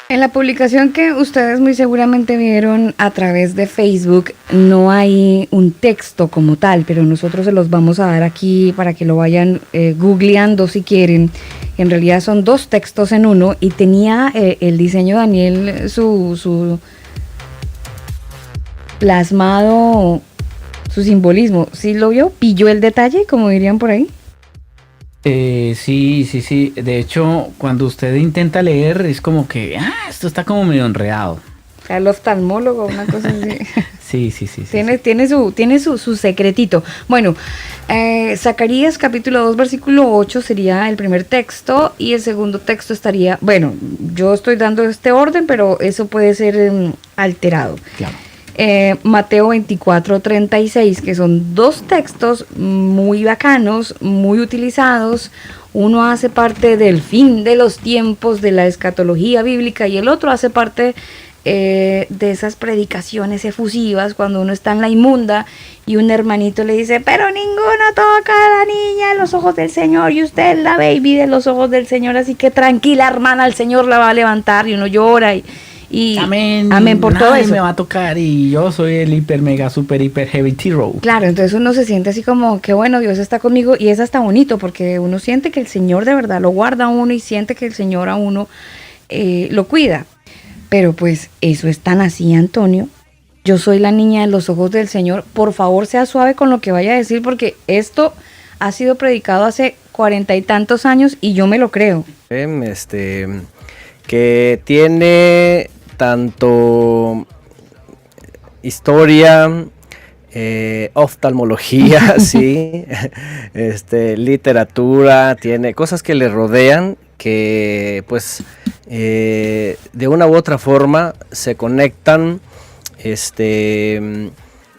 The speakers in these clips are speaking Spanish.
En la publicación que ustedes muy seguramente vieron a través de Facebook, no hay un texto como tal, pero nosotros se los vamos a dar aquí para que lo vayan googleando si quieren. En realidad son dos textos en uno y tenía el diseño Daniel su plasmado, su simbolismo. ¿Sí lo vio? ¿Pilló el detalle, como dirían por ahí? Sí, sí, sí. De hecho, cuando usted intenta leer, es como que, esto está como medio enredado. El oftalmólogo, una cosa así. Sí, sí, sí, sí, Tiene, sí. tiene su secretito. Bueno, Zacarías capítulo 2 versículo 8 sería el primer texto y el segundo texto estaría, bueno, yo estoy dando este orden, pero eso puede ser alterado. Claro. Mateo 24:36, que son dos textos muy bacanos, muy utilizados. Uno hace parte del fin de los tiempos, de la escatología bíblica, y el otro hace parte de esas predicaciones efusivas cuando uno está en la inmunda y un hermanito le dice, pero ninguno toca a la niña de los ojos del Señor y usted es la baby de los ojos del Señor, así que tranquila hermana, el Señor la va a levantar, y uno llora y Amén. amén por todo Nadie eso. me va a tocar y yo soy el hiper, mega, super, hiper heavy hero. Claro, entonces uno se siente así como que bueno, Dios está conmigo, y es hasta bonito porque uno siente que el Señor de verdad lo guarda a uno y siente que el Señor a uno lo cuida. Pero pues eso es tan así, Antonio. Yo soy la niña de los ojos del Señor. Por favor, sea suave con lo que vaya a decir porque esto ha sido predicado hace 40 y tantos años y yo me lo creo. Que tiene tanto historia, oftalmología, sí, literatura, tiene cosas que le rodean que pues de una u otra forma se conectan,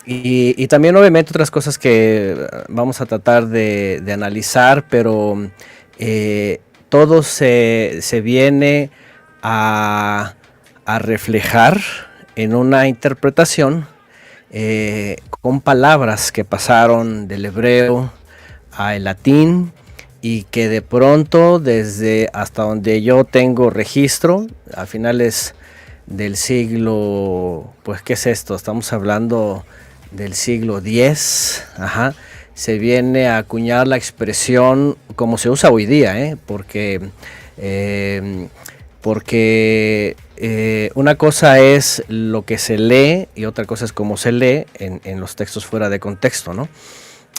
y también obviamente otras cosas que vamos a tratar de analizar, pero todo se viene a reflejar en una interpretación con palabras que pasaron del hebreo al latín y que de pronto desde hasta donde yo tengo registro a finales del siglo, pues ¿qué es esto? Estamos hablando del siglo X, se viene a acuñar la expresión como se usa hoy día, porque una cosa es lo que se lee y otra cosa es cómo se lee en los textos fuera de contexto, ¿no?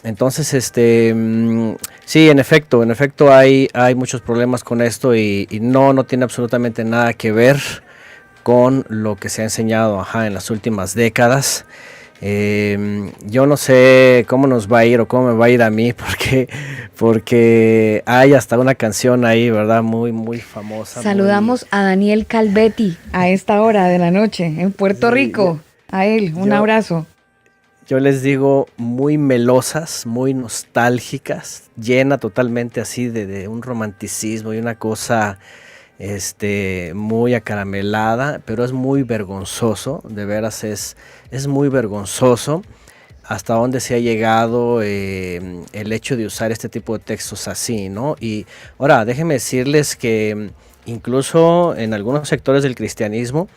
Entonces, sí, en efecto hay muchos problemas con esto y no tiene absolutamente nada que ver con lo que se ha enseñado en las últimas décadas. Yo no sé cómo nos va a ir o cómo me va a ir a mí porque hay hasta una canción ahí, ¿verdad? Muy, muy famosa. Saludamos a Daniel Calvetti a esta hora de la noche en Puerto Rico. A él, un abrazo. Yo les digo muy melosas, muy nostálgicas, llena totalmente así de un romanticismo y una cosa muy acaramelada, pero es muy vergonzoso, de veras es muy vergonzoso hasta dónde se ha llegado el hecho de usar este tipo de textos así, ¿no? Y ahora déjenme decirles que incluso en algunos sectores del cristianismo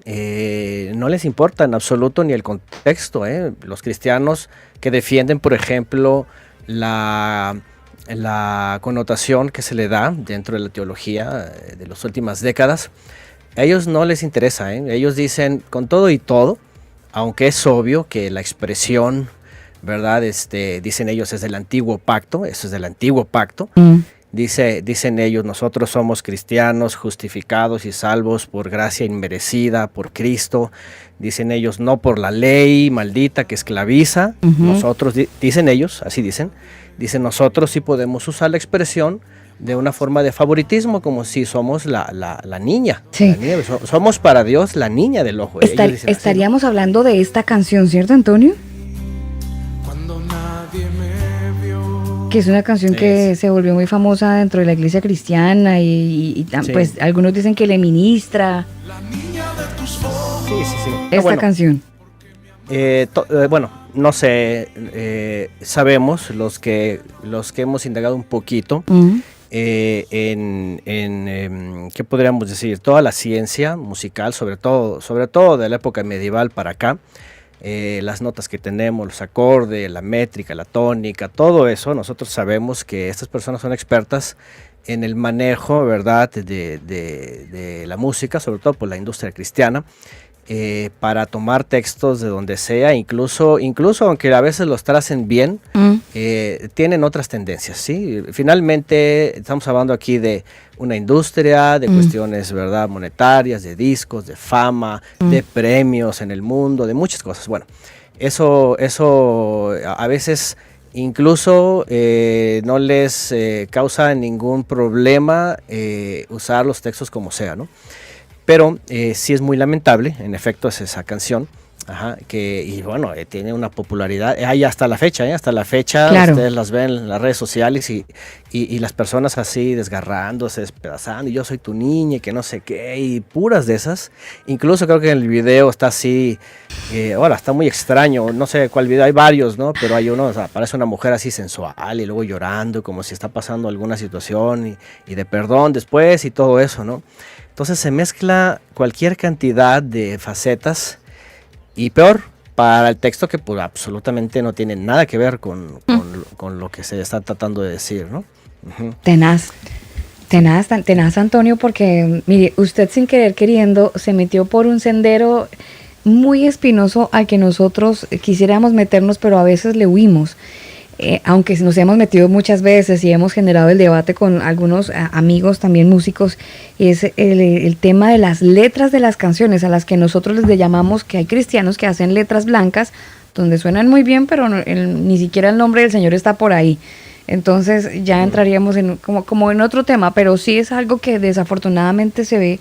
no les importa en absoluto ni el contexto, los cristianos que defienden, por ejemplo, la connotación que se le da dentro de la teología de las últimas décadas, a ellos no les interesa, ellos dicen con todo y todo, aunque es obvio que la expresión, ¿verdad? Dicen ellos es del antiguo pacto, eso es del antiguo pacto. Dicen ellos, nosotros somos cristianos justificados y salvos por gracia inmerecida, por Cristo. Dicen ellos, no por la ley maldita que esclaviza. Nosotros, dicen ellos, así dicen nosotros sí podemos usar la expresión de una forma de favoritismo, como si somos la niña. Sí. La niña, somos para Dios la niña del ojo. Estaríamos hablando de esta canción, ¿cierto, Antonio? Cuando nadie me vio. Que es una canción que se volvió muy famosa dentro de la iglesia cristiana y pues algunos dicen que le ministra. La niña de tus ojos. Sí. Esta canción. Bueno, no sé, sabemos los que hemos indagado un poquito, ¿qué podríamos decir? Toda la ciencia musical, sobre todo de la época medieval para acá, las notas que tenemos, los acordes, la métrica, la tónica, todo eso, nosotros sabemos que estas personas son expertas en el manejo, ¿verdad?, de la música, sobre todo por la industria cristiana, para tomar textos de donde sea, incluso aunque a veces los tracen bien, tienen otras tendencias, ¿sí? Finalmente estamos hablando aquí de una industria, de cuestiones, ¿verdad?, monetarias, de discos, de fama, de premios en el mundo, de muchas cosas. Bueno, eso a veces incluso no les causa ningún problema usar los textos como sea, ¿no? Pero sí es muy lamentable, en efecto, es esa canción, y bueno, tiene una popularidad, ahí hasta la fecha, Claro. Ustedes las ven en las redes sociales y las personas así desgarrándose, despedazando, y yo soy tu niña, y que no sé qué, y puras de esas. Incluso creo que en el video está así, ahora está muy extraño, no sé cuál video, hay varios, ¿no? Pero hay uno, o sea, parece una mujer así sensual y luego llorando, como si está pasando alguna situación y de perdón después y todo eso, ¿no? Entonces se mezcla cualquier cantidad de facetas y peor para el texto que pues, absolutamente no tiene nada que ver con lo que se está tratando de decir, ¿no? Uh-huh. Tenaz, Antonio, porque mire, usted sin querer queriendo se metió por un sendero muy espinoso al que nosotros quisiéramos meternos, pero a veces le huimos. Aunque nos hemos metido muchas veces y hemos generado el debate con algunos amigos también músicos, es el tema de las letras de las canciones, a las que nosotros les llamamos, que hay cristianos que hacen letras blancas, donde suenan muy bien, pero ni siquiera el nombre del Señor está por ahí. Entonces ya entraríamos en como en otro tema, pero sí es algo que desafortunadamente se ve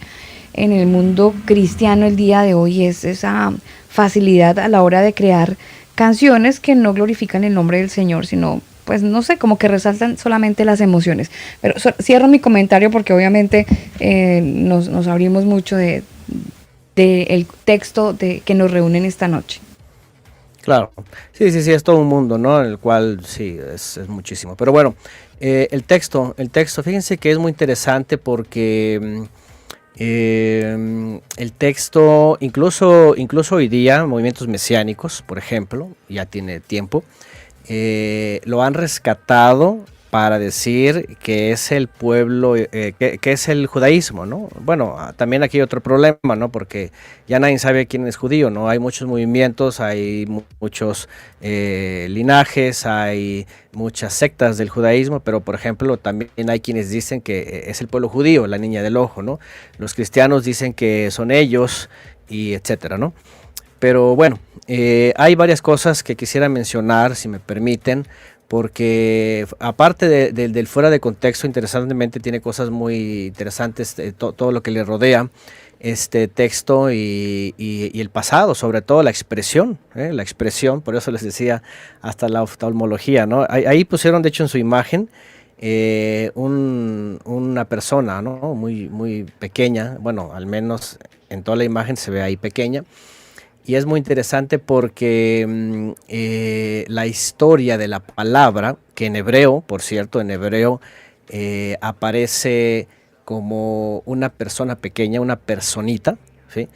en el mundo cristiano el día de hoy, es esa facilidad a la hora de crear canciones que no glorifican el nombre del Señor, sino, pues no sé, como que resaltan solamente las emociones. Pero cierro mi comentario porque obviamente nos abrimos mucho de el texto que nos reúnen esta noche. Claro, sí, es todo un mundo, ¿no? En el cual sí, es muchísimo. Pero bueno, el texto, fíjense que es muy interesante porque el texto, incluso hoy día, movimientos mesiánicos, por ejemplo, ya tiene tiempo, lo han rescatado para decir que es el pueblo, que es el judaísmo, ¿no? Bueno, también aquí hay otro problema, ¿no? Porque ya nadie sabe quién es judío, ¿no? Hay muchos movimientos, hay muchos linajes, hay muchas sectas del judaísmo, pero por ejemplo también hay quienes dicen que es el pueblo judío, la niña del ojo, ¿no? Los cristianos dicen que son ellos y etcétera, ¿no? Pero bueno, hay varias cosas que quisiera mencionar, si me permiten, porque aparte del fuera de contexto, interesantemente tiene cosas muy interesantes, todo lo que le rodea este texto y el pasado, sobre todo la expresión, por eso les decía hasta la oftalmología, ¿no? Ahí pusieron de hecho en su imagen una persona, ¿no? Muy pequeña, bueno, al menos en toda la imagen se ve ahí pequeña. Y es muy interesante porque la historia de la palabra, que en hebreo, por cierto, aparece como una persona pequeña, una personita, ¿sí?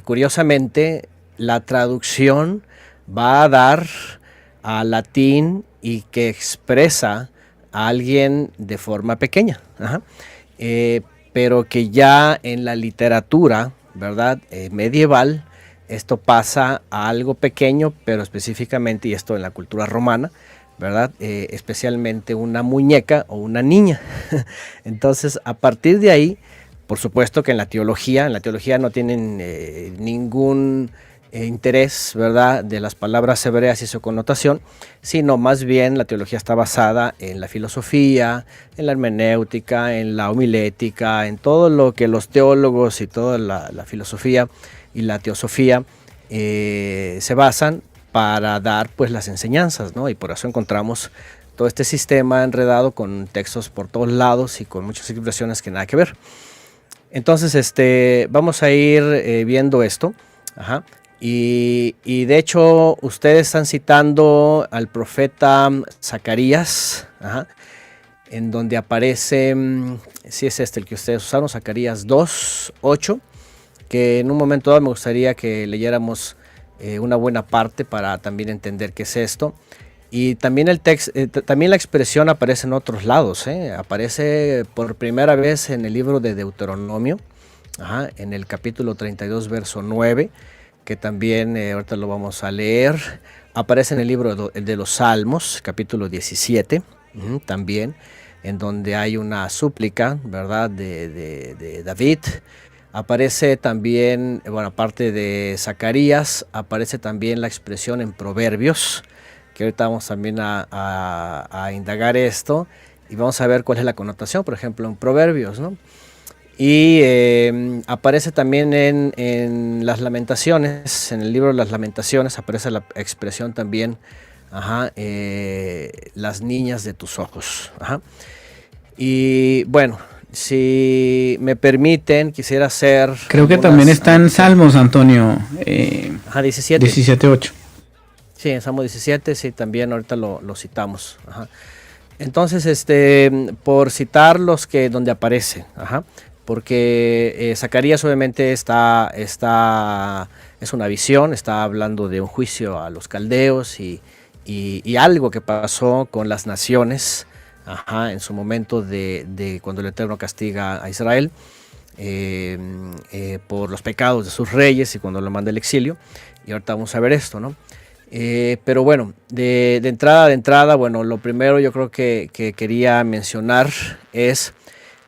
Curiosamente, la traducción va a dar al latín y que expresa a alguien de forma pequeña, pero que ya en la literatura, ¿verdad? Medieval, esto pasa a algo pequeño, pero específicamente, y esto en la cultura romana, ¿verdad? Especialmente una muñeca o una niña. Entonces, a partir de ahí, por supuesto que en la teología no tienen ningún interés, ¿verdad?, de las palabras hebreas y su connotación, sino más bien la teología está basada en la filosofía, en la hermenéutica, en la homilética, en todo lo que los teólogos y toda la filosofía y la teosofía se basan para dar pues las enseñanzas, ¿no? Y por eso encontramos todo este sistema enredado con textos por todos lados y con muchas expresiones que nada que ver. Entonces, vamos a ir viendo esto. Y de hecho, ustedes están citando al profeta Zacarías, en donde aparece, si es este el que ustedes usaron, Zacarías 2:8, que en un momento dado me gustaría que leyéramos una buena parte para también entender qué es esto. Y también también la expresión aparece en otros lados, aparece por primera vez en el libro de Deuteronomio, en el capítulo 32, verso 9, que también ahorita lo vamos a leer. Aparece en el libro de los Salmos, capítulo 17, también, en donde hay una súplica, ¿verdad?, de David. Aparece también, bueno, aparte de Zacarías, aparece también la expresión en Proverbios, que ahorita vamos también a indagar esto y vamos a ver cuál es la connotación, por ejemplo, en Proverbios, ¿no? Y aparece también en las Lamentaciones, en el libro de las Lamentaciones aparece la expresión también, las niñas de tus ojos. Y bueno, si me permiten, quisiera hacer... Creo que también está en Salmos, Antonio. 17. 17:8. Sí, en Salmo 17, sí, también ahorita lo citamos. Entonces, por citar los que donde aparece, porque Zacarías obviamente es una visión, está hablando de un juicio a los caldeos y algo que pasó con las naciones, en su momento de cuando el Eterno castiga a Israel por los pecados de sus reyes y cuando lo manda al exilio. Y ahorita vamos a ver esto, ¿no? Pero bueno, de entrada, bueno, lo primero yo creo que quería mencionar es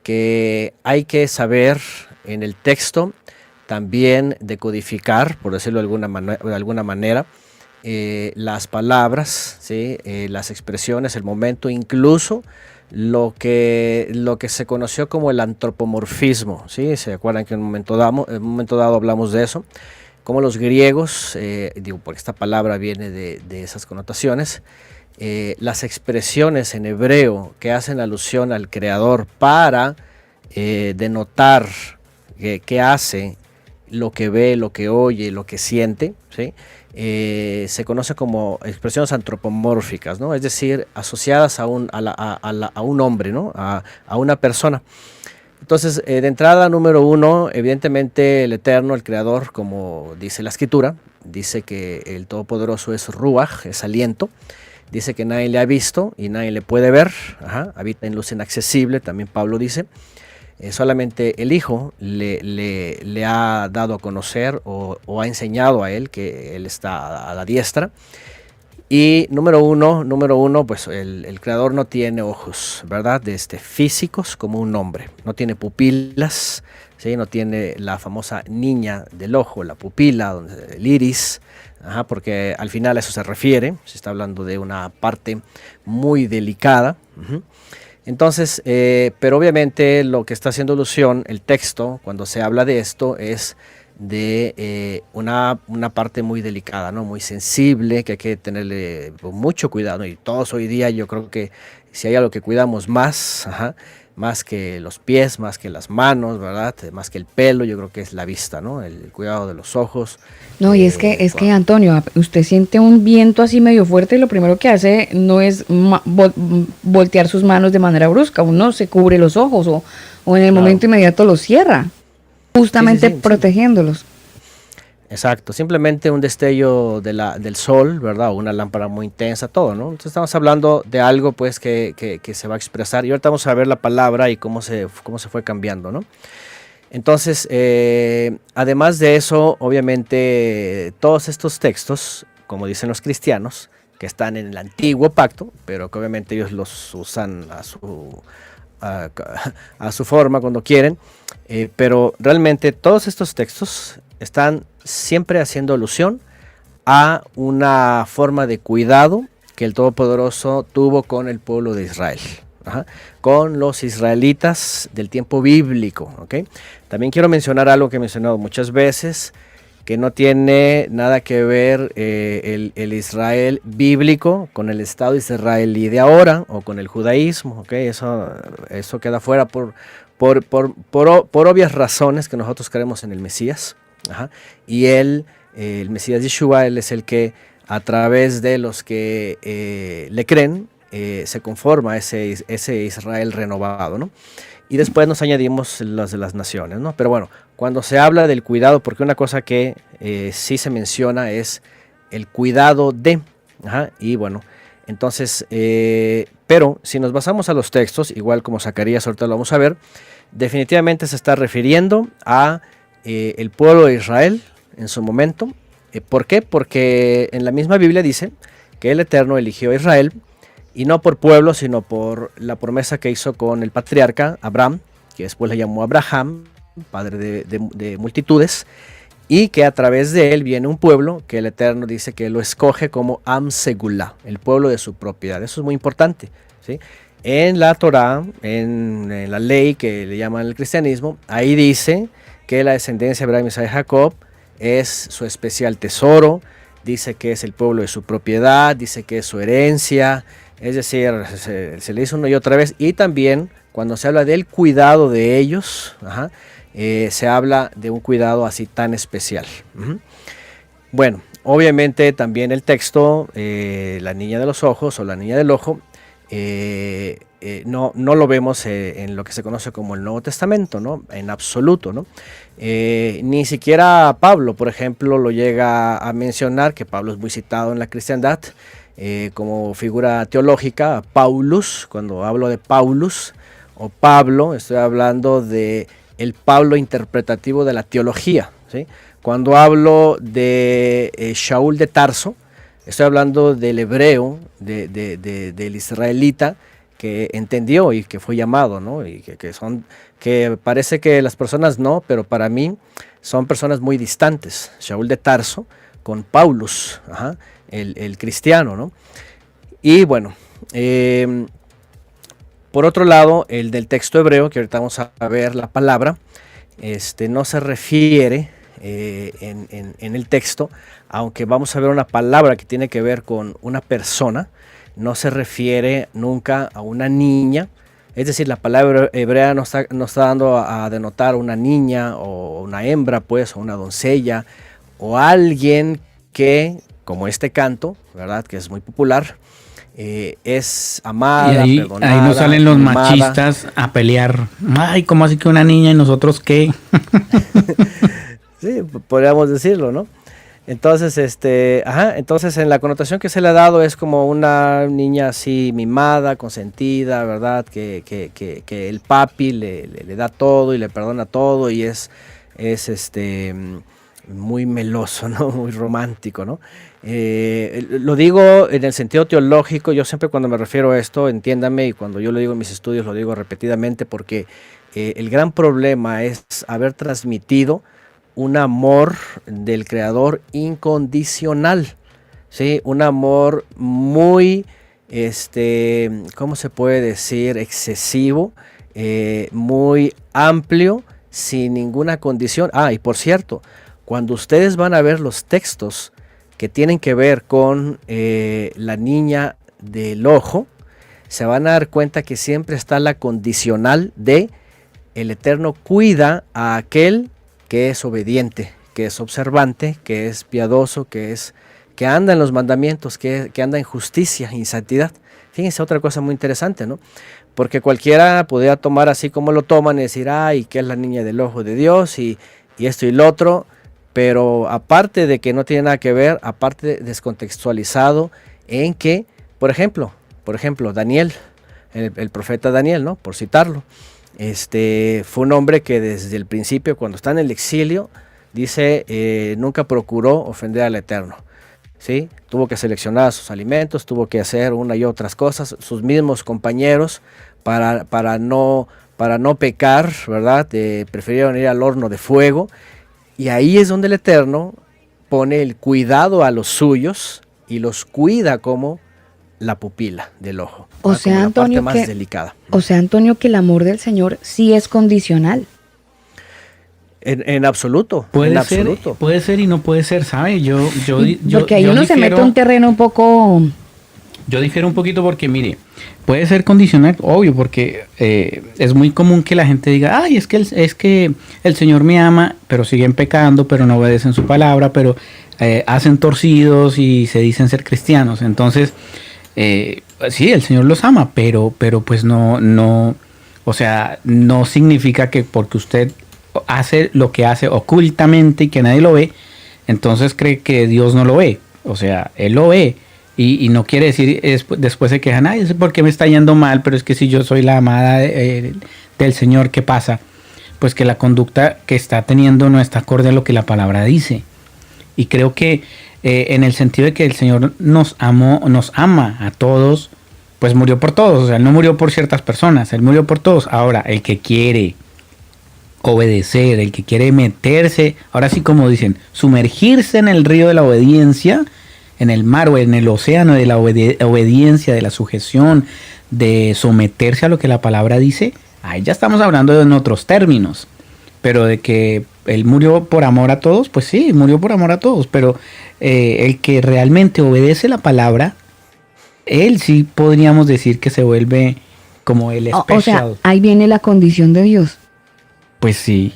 que hay que saber en el texto también decodificar, por decirlo de alguna manera, las palabras, ¿sí? Las expresiones, el momento, incluso lo que se conoció como el antropomorfismo, ¿sí? ¿Se acuerdan que en un momento dado hablamos de eso? Como los griegos, porque esta palabra viene de esas connotaciones, las expresiones en hebreo que hacen alusión al creador para denotar qué hace, lo que ve, lo que oye, lo que siente, ¿sí? Se conoce como expresiones antropomórficas, ¿no? Es decir, asociadas a un hombre, ¿no? A una persona. Entonces, de entrada, número uno, evidentemente el Eterno, el Creador, como dice la Escritura, dice que el Todopoderoso es Ruach, es aliento, dice que nadie le ha visto y nadie le puede ver, habita en luz inaccesible, también Pablo dice, solamente el Hijo le ha dado a conocer o ha enseñado a él que él está a la diestra. Y número uno, pues el Creador no tiene ojos, ¿verdad? Físicos como un hombre, no tiene pupilas, ¿sí? No tiene la famosa niña del ojo, la pupila, el iris, porque al final a eso se refiere, se está hablando de una parte muy delicada. Entonces, pero obviamente lo que está haciendo alusión el texto cuando se habla de esto es de una parte muy delicada, ¿no? Muy sensible, que hay que tenerle mucho cuidado, y todos hoy día yo creo que si hay algo que cuidamos más, más que los pies, más que las manos, ¿verdad? Más que el pelo, yo creo que es la vista, ¿no? El cuidado de los ojos. No, y es que Antonio, usted siente un viento así medio fuerte y lo primero que hace no es voltear sus manos de manera brusca, uno se cubre los ojos o en el momento inmediato los cierra, justamente protegiéndolos. Exacto, simplemente un destello del sol, ¿verdad? O una lámpara muy intensa, todo, ¿no? Entonces estamos hablando de algo pues que se va a expresar y ahorita vamos a ver la palabra y cómo se fue cambiando, ¿no? Entonces, además de eso, obviamente todos estos textos, como dicen los cristianos, que están en el antiguo pacto, pero que obviamente ellos los usan a su forma cuando quieren, pero realmente todos estos textos están siempre haciendo alusión a una forma de cuidado que el Todopoderoso tuvo con el pueblo de Israel, con los israelitas del tiempo bíblico, ¿okay? También quiero mencionar algo que he mencionado muchas veces, que no tiene nada que ver el Israel bíblico con el Estado israelí de ahora o con el judaísmo, ¿okay? Eso queda fuera por obvias razones, que nosotros creemos en el Mesías. Y el Mesías Yeshua, él es el que a través de los que le creen, se conforma ese Israel renovado, ¿no? Y después nos añadimos las de las naciones, ¿no? Pero bueno, cuando se habla del cuidado, porque una cosa que sí se menciona es el cuidado de, y bueno, entonces, pero si nos basamos a los textos, igual como Zacarías, ahorita lo vamos a ver, definitivamente se está refiriendo a el pueblo de Israel en su momento. ¿Por qué? Porque en la misma Biblia dice que el Eterno eligió a Israel, y no por pueblo, sino por la promesa que hizo con el patriarca Abraham, que después le llamó Abraham, padre de multitudes, y que a través de él viene un pueblo que el Eterno dice que lo escoge como Am Segulá, el pueblo de su propiedad. Eso es muy importante, ¿sí? En la Torá, en la ley que le llaman el cristianismo, ahí dice que la descendencia de Abraham, Isaac y Jacob es su especial tesoro, dice que es el pueblo de su propiedad, dice que es su herencia. Es decir, se le dice una y otra vez, y también cuando se habla del cuidado de ellos, se habla de un cuidado así tan especial. Bueno, obviamente también el texto, la niña de los ojos o la niña del ojo, no lo vemos en lo que se conoce como el Nuevo Testamento, ¿no? En absoluto, ¿no? Ni siquiera Pablo, por ejemplo, lo llega a mencionar, que Pablo es muy citado en la cristiandad, como figura teológica. Paulus, cuando hablo de Paulus o Pablo, estoy hablando de el Pablo interpretativo de la teología, ¿sí? Cuando hablo de Shaul de Tarso, estoy hablando del hebreo, del israelita que entendió y que fue llamado, ¿no? Y que parece que las personas no, pero para mí son personas muy distantes. Shaul de Tarso con Paulus, el cristiano, ¿no? Y bueno, por otro lado, el del texto hebreo, que ahorita vamos a ver la palabra, no se refiere en el texto, aunque vamos a ver una palabra que tiene que ver con una persona, no se refiere nunca a una niña. Es decir, la palabra hebrea no está dando a denotar una niña o una hembra, pues, o una doncella, o alguien que, como este canto, ¿verdad?, que es muy popular, es amada, y perdonada, ahí nos salen los mimada. machistas a pelear. Ay, ¿cómo así que una niña y nosotros qué? Sí, podríamos decirlo, ¿no? Entonces, entonces en la connotación que se le ha dado es como una niña así mimada, consentida, ¿verdad? Que el papi le da todo y le perdona todo y es muy meloso, ¿no? Muy romántico, ¿no? Lo digo en el sentido teológico. Yo siempre cuando me refiero a esto, entiéndame, y cuando yo lo digo en mis estudios lo digo repetidamente, porque el gran problema es haber transmitido un amor del Creador incondicional, ¿sí? Un amor muy, ¿cómo se puede decir? Excesivo, muy amplio, sin ninguna condición. Y por cierto, cuando ustedes van a ver los textos que tienen que ver con la niña del ojo, se van a dar cuenta que siempre está la condicional de el Eterno cuida a aquel que es obediente, que es observante, que es piadoso, que anda en los mandamientos, que anda en justicia y santidad. Fíjense, otra cosa muy interesante, ¿no? Porque cualquiera podría tomar así como lo toman y decir, que es la niña del ojo de Dios y esto y lo otro, pero aparte de que no tiene nada que ver, aparte descontextualizado en que, por ejemplo, Daniel, el profeta Daniel, ¿no? Por citarlo, fue un hombre que desde el principio, cuando está en el exilio, dice, nunca procuró ofender al Eterno, ¿sí? Tuvo que seleccionar sus alimentos, tuvo que hacer una y otras cosas, sus mismos compañeros, para no pecar, ¿verdad? Prefirieron ir al horno de fuego, y ahí es donde el Eterno pone el cuidado a los suyos y los cuida como la pupila del ojo. O sea, como Antonio, la parte más delicada. O sea, Antonio, que el amor del Señor sí es condicional. En absoluto. Puede ser y no puede ser, ¿sabe? Porque ahí uno se mete a un terreno un poco... Yo difiero un poquito porque, mire, puede ser condicional, obvio, porque es muy común que la gente diga, es que el Señor me ama, pero siguen pecando, pero no obedecen su palabra, pero hacen torcidos y se dicen ser cristianos. Entonces, sí, el Señor los ama, pero pues no, o sea, no significa que porque usted hace lo que hace ocultamente y que nadie lo ve, entonces cree que Dios no lo ve. O sea, Él lo ve. Y no quiere decir, después se quejan, ay, es porque me está yendo mal, pero es que si yo soy la amada del Señor, ¿qué pasa? Pues que la conducta que está teniendo no está acorde a lo que la palabra dice. Y creo que en el sentido de que el Señor nos ama a todos, pues murió por todos. O sea, Él no murió por ciertas personas, Él murió por todos. Ahora, el que quiere obedecer, el que quiere meterse, ahora sí como dicen, sumergirse en el río de la obediencia, en el mar o en el océano de la obediencia, de la sujeción, de someterse a lo que la palabra dice, ahí ya estamos hablando en otros términos. Pero de que Él murió por amor a todos, pues sí, murió por amor a todos, pero el que realmente obedece la palabra, Él sí podríamos decir que se vuelve como el especial. O sea, ahí viene la condición de Dios. Pues sí,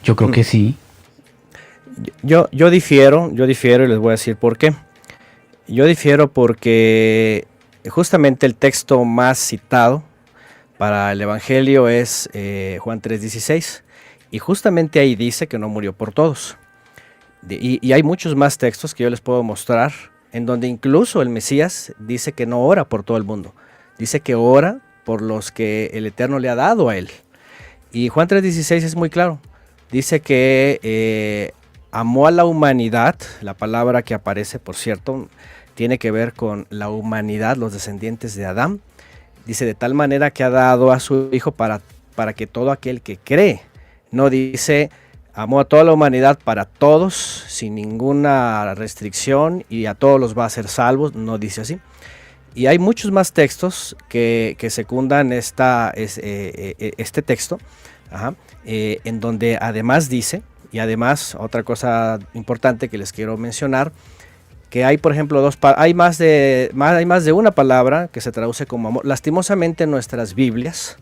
yo creo que sí. Yo difiero y les voy a decir por qué. Yo difiero porque justamente el texto más citado para el Evangelio es Juan 3:16, y justamente ahí dice que no murió por todos. Y hay muchos más textos que yo les puedo mostrar, en donde incluso el Mesías dice que no ora por todo el mundo, dice que ora por los que el Eterno le ha dado a él. Y Juan 3:16 es muy claro, dice que amó a la humanidad. La palabra que aparece, por cierto, tiene que ver con la humanidad, los descendientes de Adán. Dice, de tal manera que ha dado a su Hijo para que todo aquel que cree. No dice, amó a toda la humanidad para todos, sin ninguna restricción, y a todos los va a hacer salvos. No dice así. Y hay muchos más textos que secundan este texto, en donde además dice, y además otra cosa importante que les quiero mencionar, que hay, por ejemplo, hay más de una palabra que se traduce como amor. Lastimosamente nuestras Biblias,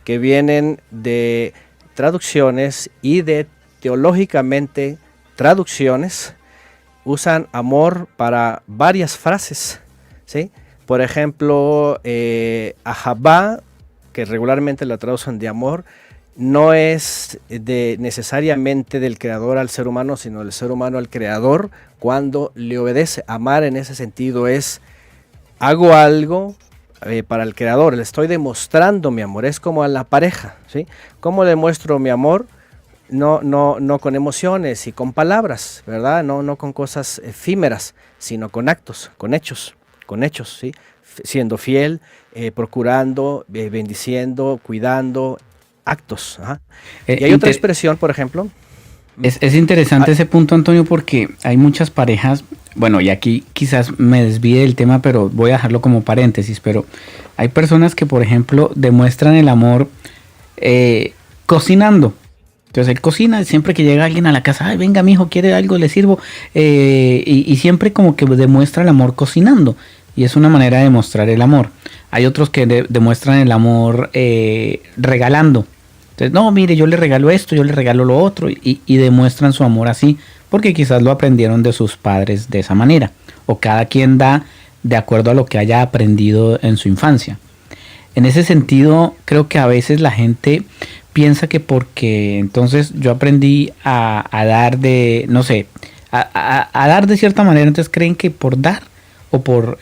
que vienen de traducciones y de teológicamente traducciones, usan amor para varias frases, ¿sí? Por ejemplo, ahabá, que regularmente la traducen de amor, no es necesariamente del creador al ser humano, sino del ser humano al creador cuando le obedece. Amar en ese sentido es, hago algo para el creador, le estoy demostrando mi amor. Es como a la pareja, ¿sí? ¿Cómo demuestro mi amor? No con emociones y con palabras, ¿verdad? No con cosas efímeras, sino con actos, con hechos, ¿sí? Siendo fiel, procurando, bendiciendo, cuidando, actos. Y hay otra expresión, por ejemplo. Es interesante ese punto, Antonio, porque hay muchas parejas, bueno, y aquí quizás me desvíe del tema, pero voy a dejarlo como paréntesis, pero hay personas que, por ejemplo, demuestran el amor cocinando. Entonces él cocina, siempre que llega alguien a la casa, ay, venga, mijo, ¿quiere algo? Le sirvo. Y siempre como que demuestra el amor cocinando. Y es una manera de demostrar el amor. Hay otros que demuestran el amor regalando. Entonces, no, mire, yo le regalo esto, yo le regalo lo otro. Y demuestran su amor así, porque quizás lo aprendieron de sus padres de esa manera. O cada quien da de acuerdo a lo que haya aprendido en su infancia. En ese sentido, creo que a veces la gente piensa que porque entonces yo aprendí a dar de, no sé, a dar de cierta manera, entonces creen que por dar o por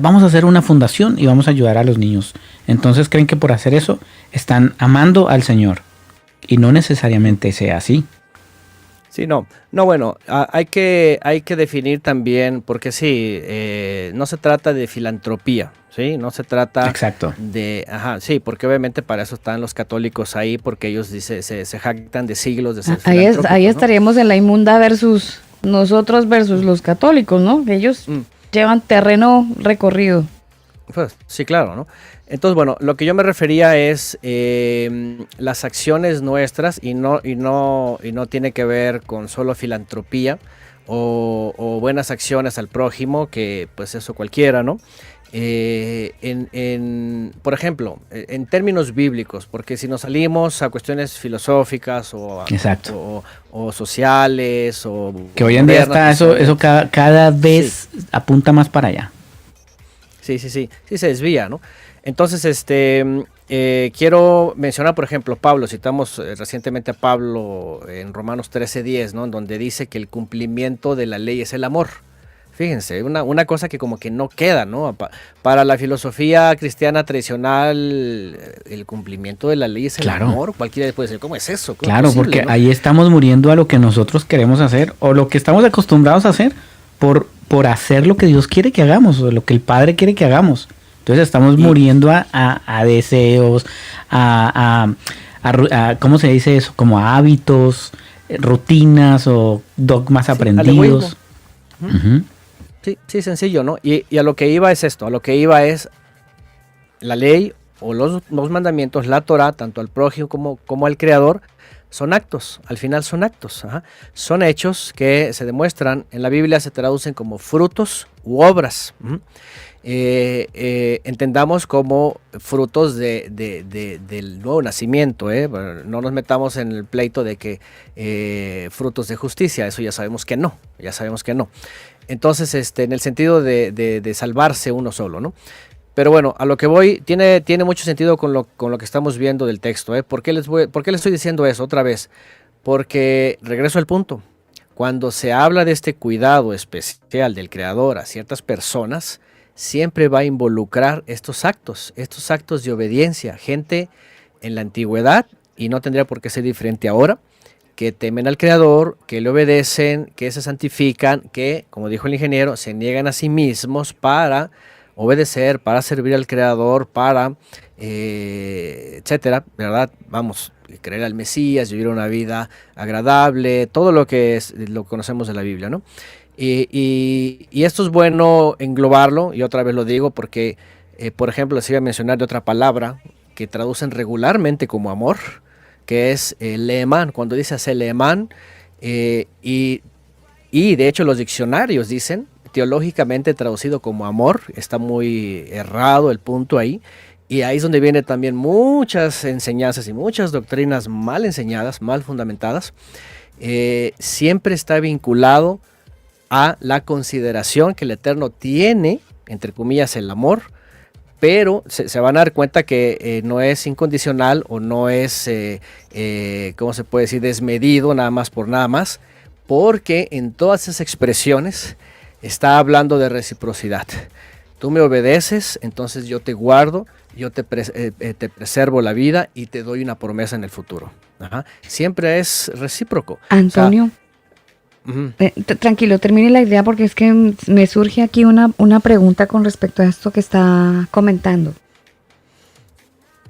vamos a hacer una fundación y vamos a ayudar a los niños. Entonces creen que por hacer eso están amando al Señor y no necesariamente sea así. Sí, no, bueno, hay que definir también, porque sí, no se trata de filantropía, ¿sí? No se trata Exacto. Sí, porque obviamente para eso están los católicos ahí, porque ellos se jactan de siglos de ser Ahí filantrópicos, ¿no? estaríamos en la inmunda versus nosotros versus los católicos, ¿no? Ellos llevan terreno recorrido. Pues, sí, claro, ¿no? Entonces, bueno, lo que yo me refería es las acciones nuestras y no tiene que ver con solo filantropía o buenas acciones al prójimo, que pues eso cualquiera, ¿no? Por ejemplo, en términos bíblicos, porque si nos salimos a cuestiones filosóficas o sociales o que hoy en día está eso cada vez sí apunta más para allá. sí se desvía, ¿no? Entonces, quiero mencionar, por ejemplo, Pablo, citamos recientemente a Pablo en Romanos 13:10, ¿no? En donde dice que el cumplimiento de la ley es el amor. Fíjense, una cosa que como que no queda, ¿no? Para la filosofía cristiana tradicional, el cumplimiento de la ley es el Claro. amor. Cualquiera puede decir, ¿cómo es eso? ¿Cómo es Claro, posible, porque no? ahí estamos muriendo a lo que nosotros queremos hacer o lo que estamos acostumbrados a hacer por hacer lo que Dios quiere que hagamos o lo que el Padre quiere que hagamos. Entonces estamos muriendo a deseos, ¿cómo se dice eso? Como a hábitos, rutinas o dogmas Al aprendidos. egoísmo. Ujú. Sí, sencillo, ¿no? Y a lo que iba es esto, a lo que iba es la ley o los mandamientos, la Torah, tanto al prójimo como al Creador, son actos, al final son actos. Ajá. Son hechos que se demuestran, en la Biblia se traducen como frutos u obras. Ujú. Entendamos como frutos del nuevo nacimiento. Bueno, no nos metamos en el pleito de que frutos de justicia, eso ya sabemos que no, Entonces, en el sentido de salvarse uno solo, ¿no? Pero bueno, a lo que voy, tiene mucho sentido con lo que estamos viendo del texto. ¿Por qué les estoy diciendo eso otra vez? Porque, regreso al punto, cuando se habla de este cuidado especial del Creador a ciertas personas, siempre va a involucrar estos actos de obediencia. Gente en la antigüedad, y no tendría por qué ser diferente ahora, que temen al Creador, que le obedecen, que se santifican, que, como dijo el ingeniero, se niegan a sí mismos para obedecer, para servir al Creador, para, etcétera, ¿verdad? Vamos, creer al Mesías, vivir una vida agradable, todo lo que lo conocemos de la Biblia, ¿no? Y esto es bueno englobarlo, y otra vez lo digo porque, por ejemplo, les iba a mencionar de otra palabra que traducen regularmente como amor, que es leemán. Cuando dice hacer leemán, y de hecho los diccionarios dicen, teológicamente traducido como amor, está muy errado el punto ahí, y ahí es donde vienen también muchas enseñanzas y muchas doctrinas mal enseñadas, mal fundamentadas. Siempre está vinculado a la consideración que el Eterno tiene, entre comillas, el amor, pero se van a dar cuenta que no es incondicional o no es, ¿cómo se puede decir?, desmedido nada más por nada más, porque en todas esas expresiones está hablando de reciprocidad. Tú me obedeces, entonces yo te guardo, yo te preservo la vida y te doy una promesa en el futuro. Ajá. Siempre es recíproco. Antonio. O sea, tranquilo, termine la idea porque es que me surge aquí una pregunta con respecto a esto que está comentando.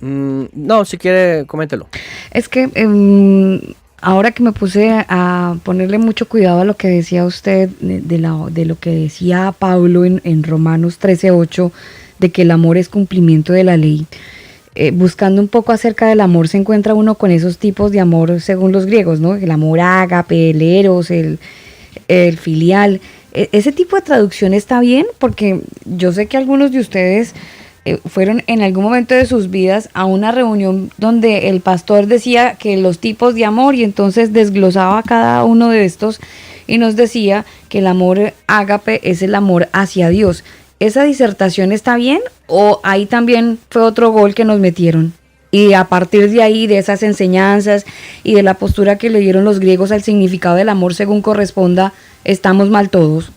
no, si quiere, coméntelo. Es que ahora que me puse a ponerle mucho cuidado a lo que decía usted, de lo que decía Pablo en Romanos 13:8, de que el amor es cumplimiento de la ley. Buscando un poco acerca del amor, se encuentra uno con esos tipos de amor según los griegos, ¿no? El amor ágape, el eros, el filial. Ese tipo de traducción está bien, porque yo sé que algunos de ustedes fueron en algún momento de sus vidas a una reunión donde el pastor decía que los tipos de amor, y entonces desglosaba cada uno de estos y nos decía que el amor ágape es el amor hacia Dios. ¿Esa disertación está bien o ahí también fue otro gol que nos metieron? Y a partir de ahí, de esas enseñanzas y de la postura que le dieron los griegos al significado del amor según corresponda, ¿estamos mal todos?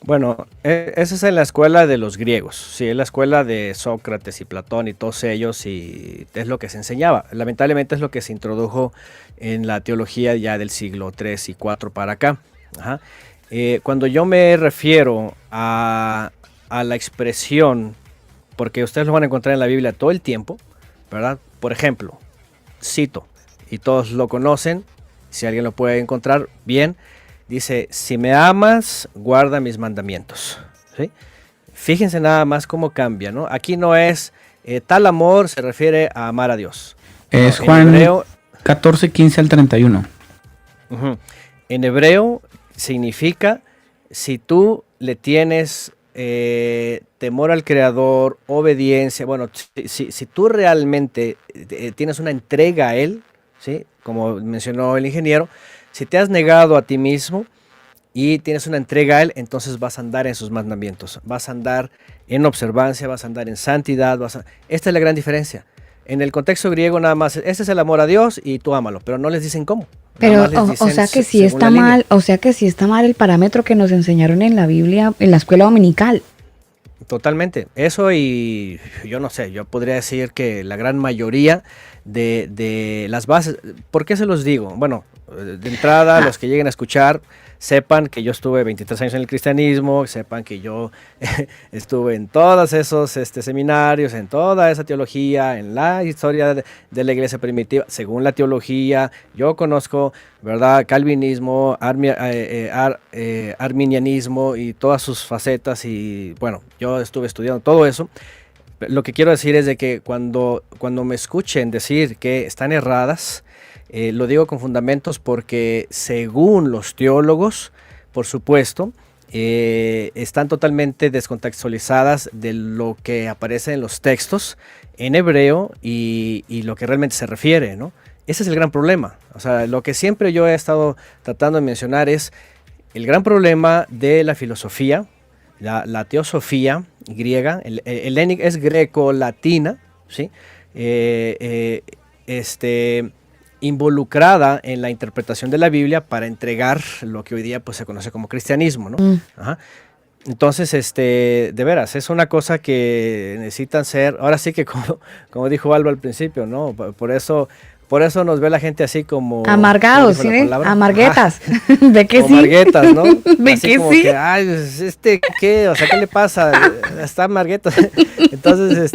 Bueno, esa es en la escuela de los griegos, sí, es la escuela de Sócrates y Platón y todos ellos, y es lo que se enseñaba. Lamentablemente es lo que se introdujo en la teología ya del siglo III y IV para acá. Ajá. Cuando yo me refiero a la expresión, porque ustedes lo van a encontrar en la Biblia todo el tiempo, ¿verdad? Por ejemplo, cito, y todos lo conocen, si alguien lo puede encontrar, bien, dice, si me amas, guarda mis mandamientos. ¿Sí? Fíjense nada más cómo cambia, ¿no? Aquí no es, tal amor se refiere a amar a Dios. Es No, Juan hebreo, 14, 15 al 31. En hebreo significa, si tú le tienes temor al Creador, obediencia, bueno, si tú realmente tienes una entrega a Él, ¿sí? Como mencionó el ingeniero, si te has negado a ti mismo, y tienes una entrega a Él, entonces vas a andar en sus mandamientos, vas a andar en observancia, vas a andar en santidad. Esta es la gran diferencia. En el contexto griego nada más, este es el amor a Dios y tú ámalo, pero no les dicen cómo. Pero, Nada más les o dicen sea que sí según está la línea. mal, o sea que sí está mal el parámetro que nos enseñaron en la Biblia, en la escuela dominical. Totalmente. Eso, y yo no sé, yo podría decir que la gran mayoría de las bases, ¿por qué se los digo? Bueno, de entrada, los que lleguen a escuchar, sepan que yo estuve 23 años en el cristianismo, sepan que yo estuve en todos esos seminarios, en toda esa teología, en la historia de la iglesia primitiva, según la teología. Yo conozco, ¿verdad?, calvinismo, arminianismo y todas sus facetas, y bueno, yo estuve estudiando todo eso. Lo que quiero decir es de que cuando me escuchen decir que están erradas, lo digo con fundamentos, porque según los teólogos, por supuesto, están totalmente descontextualizadas de lo que aparece en los textos en hebreo y lo que realmente se refiere, ¿no? Ese es el gran problema. O sea, lo que siempre yo he estado tratando de mencionar es el gran problema de la filosofía, la teosofía griega. El helénico es greco-latina, ¿sí? Involucrada en la interpretación de la Biblia para entregar lo que hoy día pues se conoce como cristianismo, ¿no? Ajá. Entonces, de veras, es una cosa que necesitan ser, ahora sí que como dijo Alba al principio, ¿no? Por eso nos ve la gente así como... Amargados, ¿sí? Amarguetas. ¿De qué sí? Amarguetas, ¿no? ¿De así qué como sí? que, ay, ¿qué? O sea, ¿qué le pasa? Está amargueta. Entonces,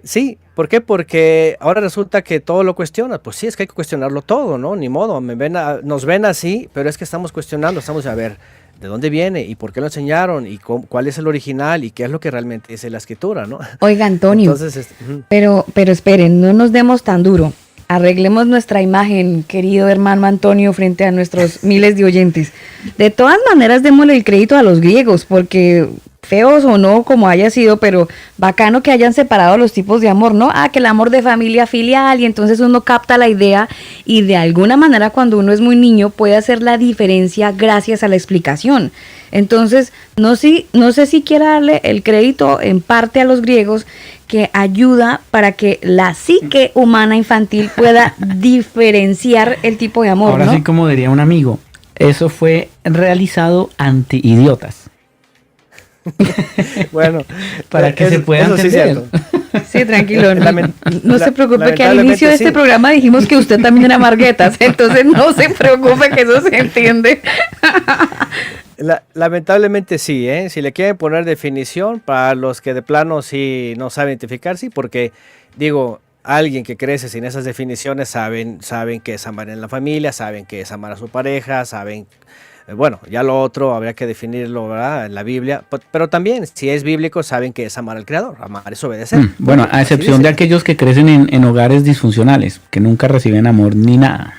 sí, ¿por qué? Porque ahora resulta que todo lo cuestiona. Pues sí, es que hay que cuestionarlo todo, ¿no? Ni modo, nos ven así, pero es que estamos cuestionando, estamos a ver de dónde viene y por qué lo enseñaron y cuál es el original y qué es lo que realmente dice la escritura, ¿no? Oiga, Antonio, Entonces, pero esperen, no nos demos tan duro. Arreglemos nuestra imagen, querido hermano Antonio, frente a nuestros miles de oyentes. De todas maneras, démosle el crédito a los griegos, porque feos o no, como haya sido, pero bacano que hayan separado los tipos de amor, ¿no? Que el amor de familia filial, y entonces uno capta la idea y de alguna manera cuando uno es muy niño puede hacer la diferencia gracias a la explicación. Entonces, no sé si quiera darle el crédito en parte a los griegos, que ayuda para que la psique humana infantil pueda diferenciar el tipo de amor, ahora ¿no? sí, como diría un amigo, eso fue realizado ante idiotas. bueno, para que se pueda eso sí es entender. cierto. Sí, tranquilo, no se preocupe que al inicio de este programa dijimos que usted también era Marguetas, entonces no se preocupe que eso se entiende. Lamentablemente sí, ¿eh? Si le quieren poner definición, para los que de plano sí no saben identificar, sí, porque digo, alguien que crece sin esas definiciones saben que es amar en la familia, saben que es amar a su pareja, saben, bueno, ya lo otro habría que definirlo, ¿verdad?, en la Biblia, pero también si es bíblico saben que es amar al Creador, amar es obedecer. Bueno, a excepción de aquellos que crecen en hogares disfuncionales, que nunca reciben amor ni nada.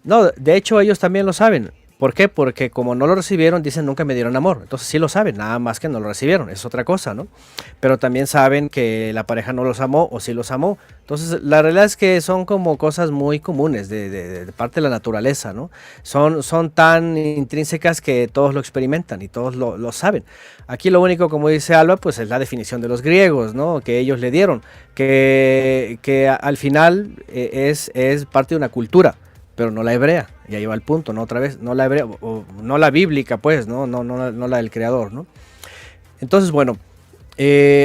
No, de hecho ellos también lo saben. ¿Por qué? Porque como no lo recibieron, dicen nunca me dieron amor. Entonces sí lo saben, nada más que no lo recibieron. Es otra cosa, ¿no? Pero también saben que la pareja no los amó o sí los amó. Entonces la realidad es que son como cosas muy comunes de parte de la naturaleza, ¿no? Son tan intrínsecas que todos lo experimentan y todos lo saben. Aquí lo único, como dice Alba, pues es la definición de los griegos, ¿no?, que ellos le dieron. Que al final es parte de una cultura, pero no la hebrea. Y ahí va el punto, ¿no? Otra vez, no la hebrea, o no la bíblica, pues, no la del Creador, ¿no? Entonces, bueno,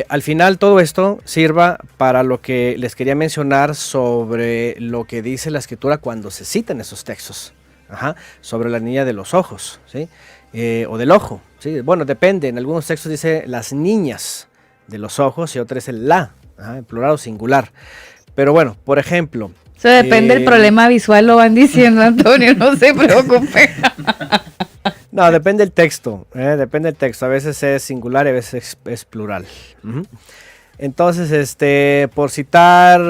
al final todo esto sirva para lo que les quería mencionar sobre lo que dice la Escritura cuando se citan esos textos. Sobre la niña de los ojos, ¿sí? O del ojo, ¿sí? Bueno, depende, en algunos textos dice las niñas de los ojos y otros es el la, en plural o singular. Pero bueno, por ejemplo... Eso depende del problema visual, lo van diciendo, Antonio, no se preocupe. No, depende del texto, depende del texto. A veces es singular y a veces es plural. Entonces, por citar,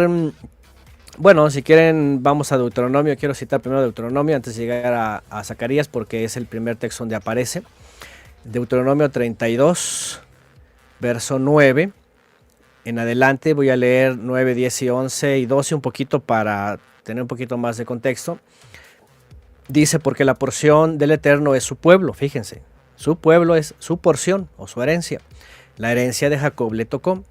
bueno, si quieren vamos a Deuteronomio. Quiero citar primero Deuteronomio antes de llegar a Zacarías, porque es el primer texto donde aparece. Deuteronomio 32, verso 9. En adelante voy a leer 9, 10 y 11 y 12 un poquito para tener un poquito más de contexto. Dice, porque la porción del Eterno es su pueblo, fíjense, su pueblo es su porción o su herencia. La herencia de Jacob le tocó.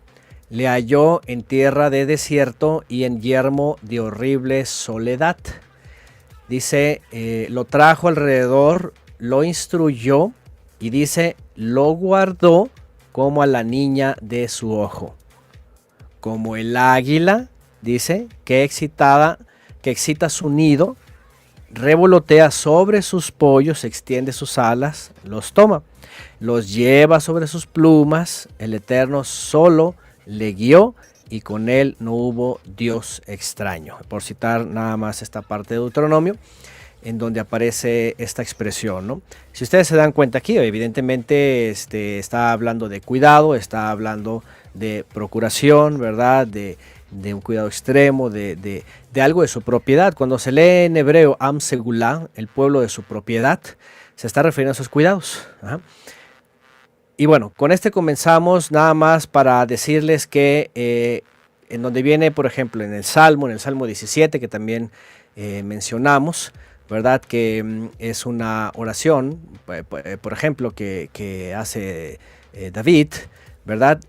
Le halló en tierra de desierto y en yermo de horrible soledad. Dice, lo trajo alrededor, lo instruyó y dice, lo guardó como a la niña de su ojo. Como el águila, dice, que excita su nido, revolotea sobre sus pollos, extiende sus alas, los toma, los lleva sobre sus plumas, el Eterno solo le guió y con él no hubo Dios extraño. Por citar nada más esta parte de Deuteronomio, en donde aparece esta expresión, ¿no? Si ustedes se dan cuenta aquí, evidentemente está hablando de cuidado, está hablando de procuración, ¿verdad? De un cuidado extremo, de algo de su propiedad. Cuando se lee en hebreo Am Segulá, el pueblo de su propiedad, se está refiriendo a esos cuidados. Ajá. Y bueno, con comenzamos nada más para decirles que en donde viene, por ejemplo, en el Salmo 17, que también mencionamos, ¿verdad? Que es una oración, por ejemplo, que hace David, ¿verdad?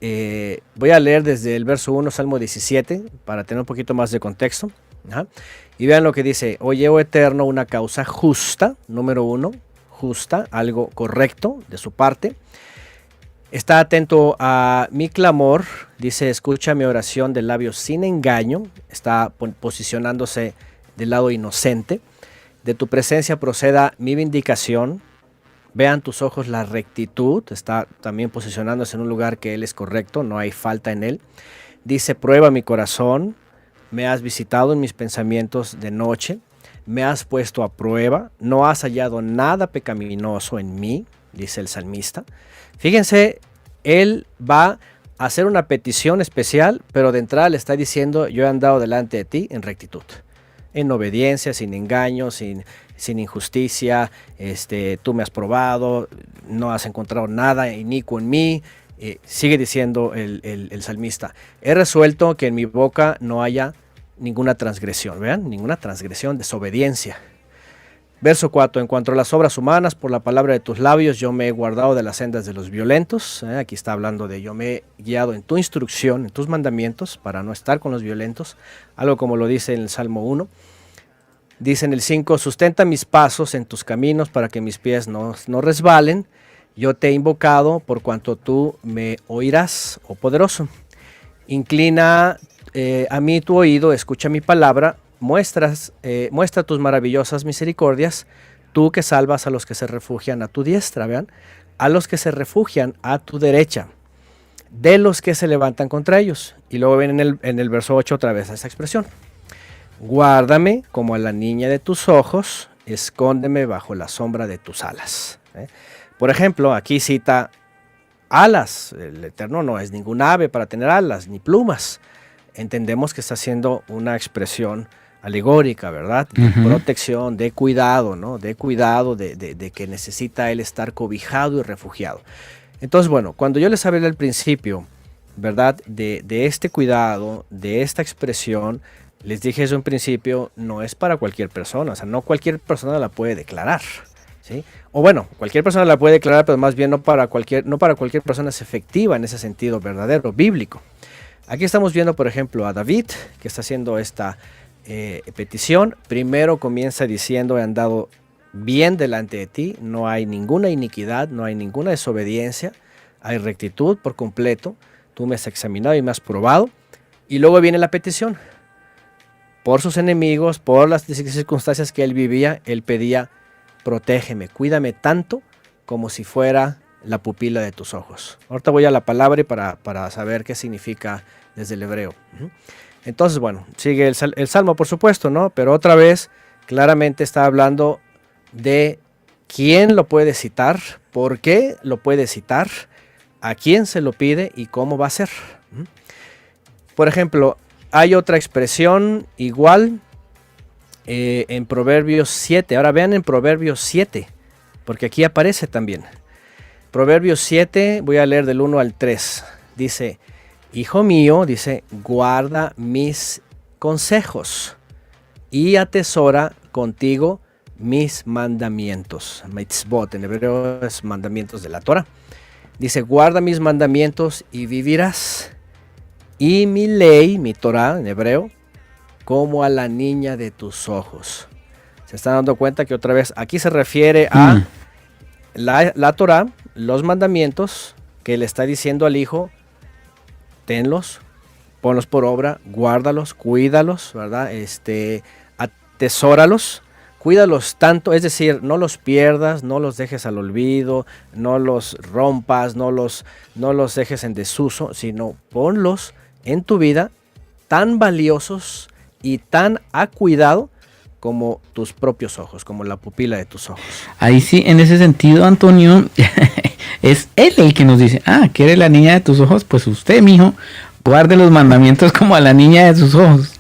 Voy a leer desde el verso 1, Salmo 17, para tener un poquito más de contexto. ¿Ah? Y vean lo que dice: oye, oh Eterno, una causa justa, número 1, justa, algo correcto de su parte. Está atento a mi clamor, dice, escucha mi oración de labios sin engaño, está posicionándose del lado inocente. De tu presencia proceda mi vindicación, vean tus ojos la rectitud, está también posicionándose en un lugar que él es correcto, no hay falta en él. Dice, prueba mi corazón, me has visitado en mis pensamientos de noche, me has puesto a prueba, no has hallado nada pecaminoso en mí, dice el salmista. Fíjense, él va a hacer una petición especial, pero de entrada le está diciendo, yo he andado delante de ti en rectitud, en obediencia, sin engaño, sin injusticia, tú me has probado, no has encontrado nada inicuo en mí. Sigue diciendo el salmista, he resuelto que en mi boca no haya ninguna transgresión, vean, ninguna transgresión, desobediencia. Verso 4, en cuanto a las obras humanas, por la palabra de tus labios, yo me he guardado de las sendas de los violentos. Aquí está hablando de yo me he guiado en tu instrucción, en tus mandamientos, para no estar con los violentos. Algo como lo dice en el Salmo 1. Dice en el 5, sustenta mis pasos en tus caminos para que mis pies no resbalen. Yo te he invocado por cuanto tú me oirás, oh poderoso. Inclina a mí tu oído, escucha mi palabra. Muestra tus maravillosas misericordias, tú que salvas a los que se refugian a tu diestra, vean, a los que se refugian a tu derecha, de los que se levantan contra ellos. Y luego viene en el verso 8 otra vez esta expresión. Guárdame como a la niña de tus ojos, escóndeme bajo la sombra de tus alas. Por ejemplo, aquí cita alas. El Eterno no es ningún ave para tener alas, ni plumas. Entendemos que está haciendo una expresión alegórica, ¿verdad? De protección, de cuidado, ¿no? De cuidado, de que necesita él estar cobijado y refugiado. Entonces, bueno, cuando yo les hablé al principio, ¿verdad? De este cuidado, de esta expresión, les dije eso en principio, no es para cualquier persona, o sea, no cualquier persona la puede declarar, ¿sí? O bueno, cualquier persona la puede declarar, pero más bien no para cualquier persona es efectiva en ese sentido verdadero, bíblico. Aquí estamos viendo, por ejemplo, a David, que está haciendo esta petición. Primero comienza diciendo, he andado bien delante de ti, no hay ninguna iniquidad, no hay ninguna desobediencia, hay rectitud por completo, tú me has examinado y me has probado. Y luego viene la petición. Por sus enemigos, por las circunstancias que él vivía, él pedía, protégeme, cuídame tanto como si fuera la pupila de tus ojos. Ahorita voy a la palabra para saber qué significa desde el hebreo. Entonces, bueno, sigue el Salmo, por supuesto, ¿no? Pero otra vez, claramente está hablando de quién lo puede citar, por qué lo puede citar, a quién se lo pide y cómo va a ser. Por ejemplo, hay otra expresión igual en Proverbios 7. Ahora vean en Proverbios 7, porque aquí aparece también. Proverbios 7, voy a leer del 1 al 3. Dice, hijo mío, dice, guarda mis consejos y atesora contigo mis mandamientos. Mitzvot en hebreo es mandamientos de la Torah. Dice, guarda mis mandamientos y vivirás. Y mi ley, mi Torah en hebreo, como a la niña de tus ojos. Se están dando cuenta que otra vez aquí se refiere a la Torah, los mandamientos que le está diciendo al hijo, tenlos, ponlos por obra, guárdalos, cuídalos, ¿verdad? Atesóralos, cuídalos tanto, es decir, no los pierdas, no los dejes al olvido, no los rompas, no los dejes en desuso, sino ponlos en tu vida tan valiosos y tan a cuidado como tus propios ojos, como la pupila de tus ojos. Ahí sí, en ese sentido, Antonio, es él el que nos dice, ¿quiere la niña de tus ojos? Pues usted, mijo, guarde los mandamientos como a la niña de sus ojos.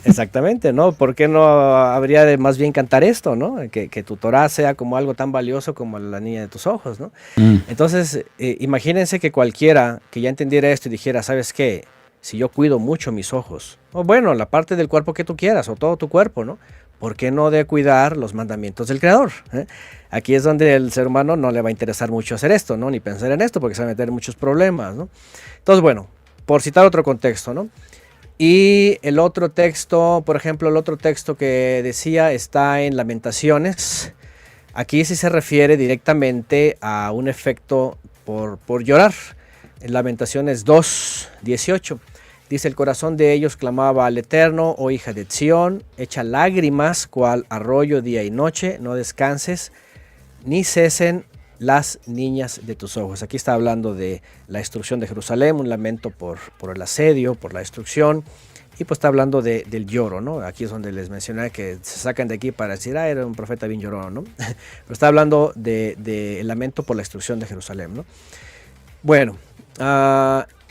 Exactamente, ¿no? ¿Por qué no habría de más bien cantar esto, ¿no? Que tu Torah sea como algo tan valioso como la niña de tus ojos, ¿no? Entonces, imagínense que cualquiera que ya entendiera esto y dijera, ¿sabes qué? Si yo cuido mucho mis ojos, o bueno, la parte del cuerpo que tú quieras, o todo tu cuerpo, ¿no? ¿Por qué no de cuidar los mandamientos del Creador? Aquí es donde el ser humano no le va a interesar mucho hacer esto, ¿no? Ni pensar en esto, porque se va a meter en muchos problemas, ¿no? Entonces, bueno, por citar otro contexto, ¿no? Y el otro texto, por ejemplo, el otro texto que decía está en Lamentaciones. Aquí sí se refiere directamente a un efecto por llorar. En Lamentaciones 2:18. Dice, el corazón de ellos clamaba al Eterno, oh hija de Sión, echa lágrimas cual arroyo día y noche, no descanses, ni cesen las niñas de tus ojos. Aquí está hablando de la destrucción de Jerusalén, un lamento por el asedio, por la destrucción, y pues está hablando del lloro, ¿no? Aquí es donde les mencioné que se sacan de aquí para decir, era un profeta bien llorón, ¿no? Pero está hablando del lamento por la destrucción de Jerusalén, ¿no? Bueno,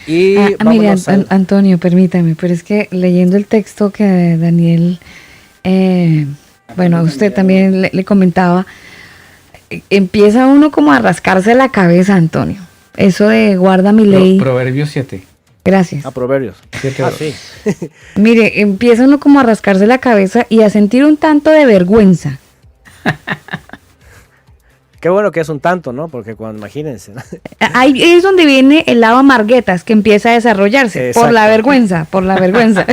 mire, Antonio, permítame, pero es que leyendo el texto que Daniel, bueno, a usted también le comentaba, empieza uno como a rascarse la cabeza, Antonio. Eso de guarda mi ley. Proverbios 7. Gracias. Proverbios. Sí. Mire, empieza uno como a rascarse la cabeza y a sentir un tanto de vergüenza. Qué bueno que es un tanto, ¿no? Porque cuando, imagínense, ¿no? Ahí es donde viene el lado amarguetas que empieza a desarrollarse. Exacto. Por la vergüenza.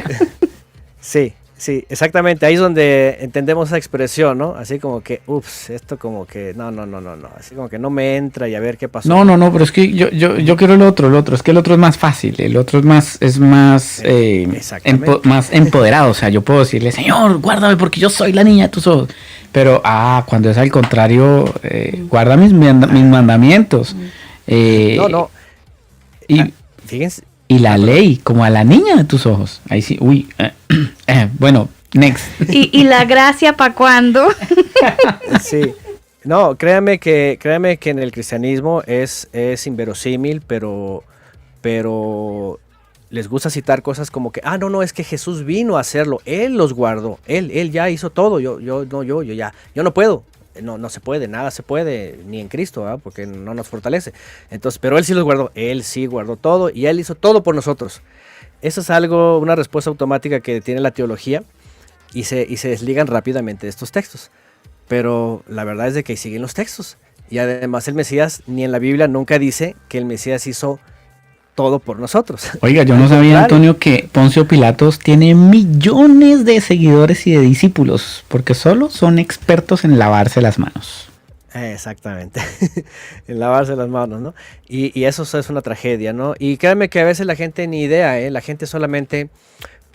Sí, exactamente. Ahí es donde entendemos esa expresión, ¿no? Así como que, esto como que, no. Así como que no me entra y a ver qué pasó. No, pero es que yo quiero el otro. Es que el otro es más fácil. El otro es más empoderado. O sea, yo puedo decirle, Señor, guárdame porque yo soy la niña de tus ojos. Pero, cuando es al contrario, guarda mis mandamientos. No. Fíjense. Y la ley, como a la niña de tus ojos. Ahí sí, bueno, next. ¿Y la gracia para cuándo? Sí. No, créame que en el cristianismo es inverosímil, pero les gusta citar cosas como que, no, es que Jesús vino a hacerlo, Él los guardó, Él ya hizo todo, yo no puedo. No se puede, nada se puede, ni en Cristo, ¿verdad? Porque no nos fortalece. Entonces, pero Él sí los guardó, Él sí guardó todo y Él hizo todo por nosotros. Eso es una respuesta automática que tiene la teología y se desligan rápidamente de estos textos. Pero la verdad es de que siguen los textos. Y además el Mesías, ni en la Biblia nunca dice que el Mesías hizo todo por nosotros. Oiga, yo no sabía, Antonio, que Poncio Pilatos tiene millones de seguidores y de discípulos, porque solo son expertos en lavarse las manos. Exactamente, en lavarse las manos, ¿no? Y eso es una tragedia, ¿no? Y créanme que a veces la gente ni idea, la gente solamente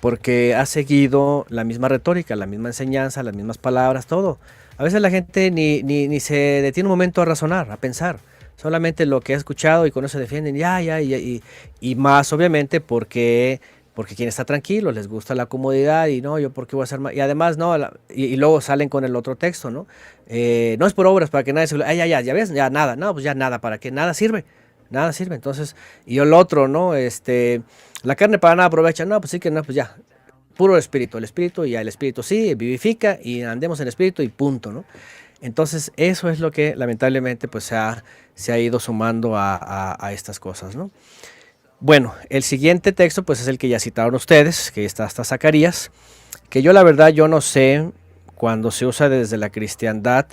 porque ha seguido la misma retórica, la misma enseñanza, las mismas palabras, todo. A veces la gente ni se detiene un momento a razonar, a pensar. Solamente lo que ha escuchado y con eso se defienden, y más obviamente porque quien está tranquilo, les gusta la comodidad y no, yo por qué voy a hacer más, y además no, y luego salen con el otro texto, ¿no? No es por obras para que nadie se ya ves, ya nada, no, pues ya nada, para que nada sirve, entonces, y el otro, ¿no? La carne para nada aprovecha, no, pues sí que no, pues ya, puro espíritu, el espíritu, y el espíritu sí, vivifica, y andemos en el espíritu y punto, ¿no? Entonces, eso es lo que lamentablemente pues se ha ido sumando a estas cosas, ¿no? Bueno, el siguiente texto pues es el que ya citaron ustedes, que está hasta Zacarías, que yo la verdad yo no sé cuando se usa desde la cristiandad,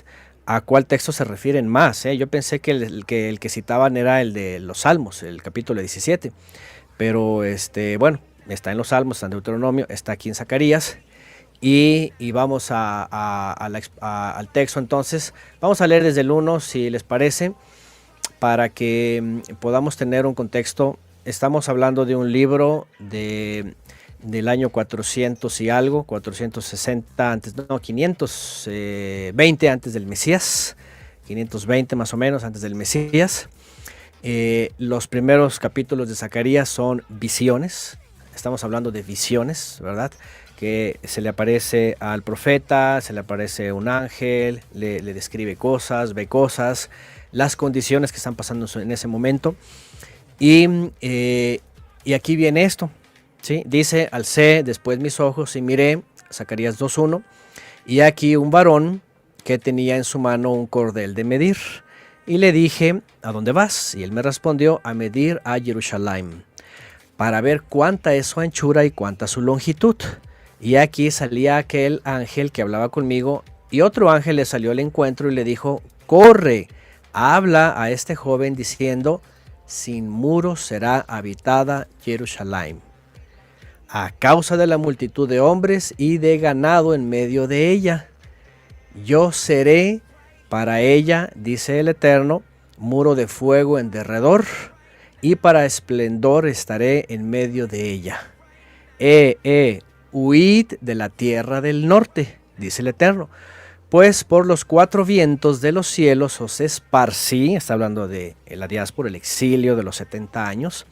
¿a cuál texto se refieren más? Yo pensé que el que citaban era el de los Salmos, el capítulo 17. Pero bueno, está en los Salmos, está en Deuteronomio, está aquí en Zacarías. Y vamos al texto entonces. Vamos a leer desde el 1, si les parece, para que podamos tener un contexto. Estamos hablando de un libro del año 400 y algo, 460 antes, no, 520 antes del Mesías, 520 más o menos antes del Mesías. Los primeros capítulos de Zacarías son visiones. Estamos hablando de visiones, ¿verdad? Que se le aparece al profeta, se le aparece un ángel, le describe cosas, ve cosas, las condiciones que están pasando en ese momento. Y aquí viene esto, ¿sí? Dice, alcé después mis ojos y miré, Zacarías 2:1, y aquí un varón que tenía en su mano un cordel de medir. Y le dije, ¿a dónde vas? Y él me respondió, a medir a Jerusalén, para ver cuánta es su anchura y cuánta su longitud. Y aquí salía aquel ángel que hablaba conmigo, y otro ángel le salió al encuentro y le dijo, corre, habla a este joven diciendo, sin muros será habitada Jerusalén, a causa de la multitud de hombres y de ganado en medio de ella. Yo seré para ella, dice el Eterno, muro de fuego en derredor, y para esplendor estaré en medio de ella. Huid de la tierra del norte, dice el Eterno, pues por los 4 vientos de los cielos os esparcí. Está hablando de la diáspora, el exilio de los 70 años.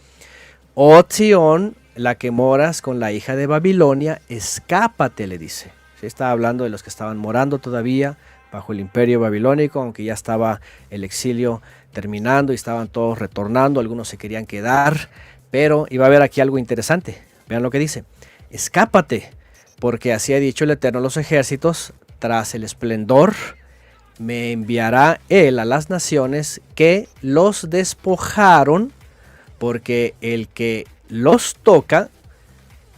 Oh Sión, la que moras con la hija de Babilonia, escápate, le dice. ¿Sí? Está hablando de los que estaban morando todavía bajo el imperio babilónico, aunque ya estaba el exilio terminando y estaban todos retornando, algunos se querían quedar, pero iba a haber aquí algo interesante. Vean lo que dice. Escápate, porque así ha dicho el Eterno a los ejércitos, tras el esplendor me enviará él a las naciones que los despojaron, porque el que los toca,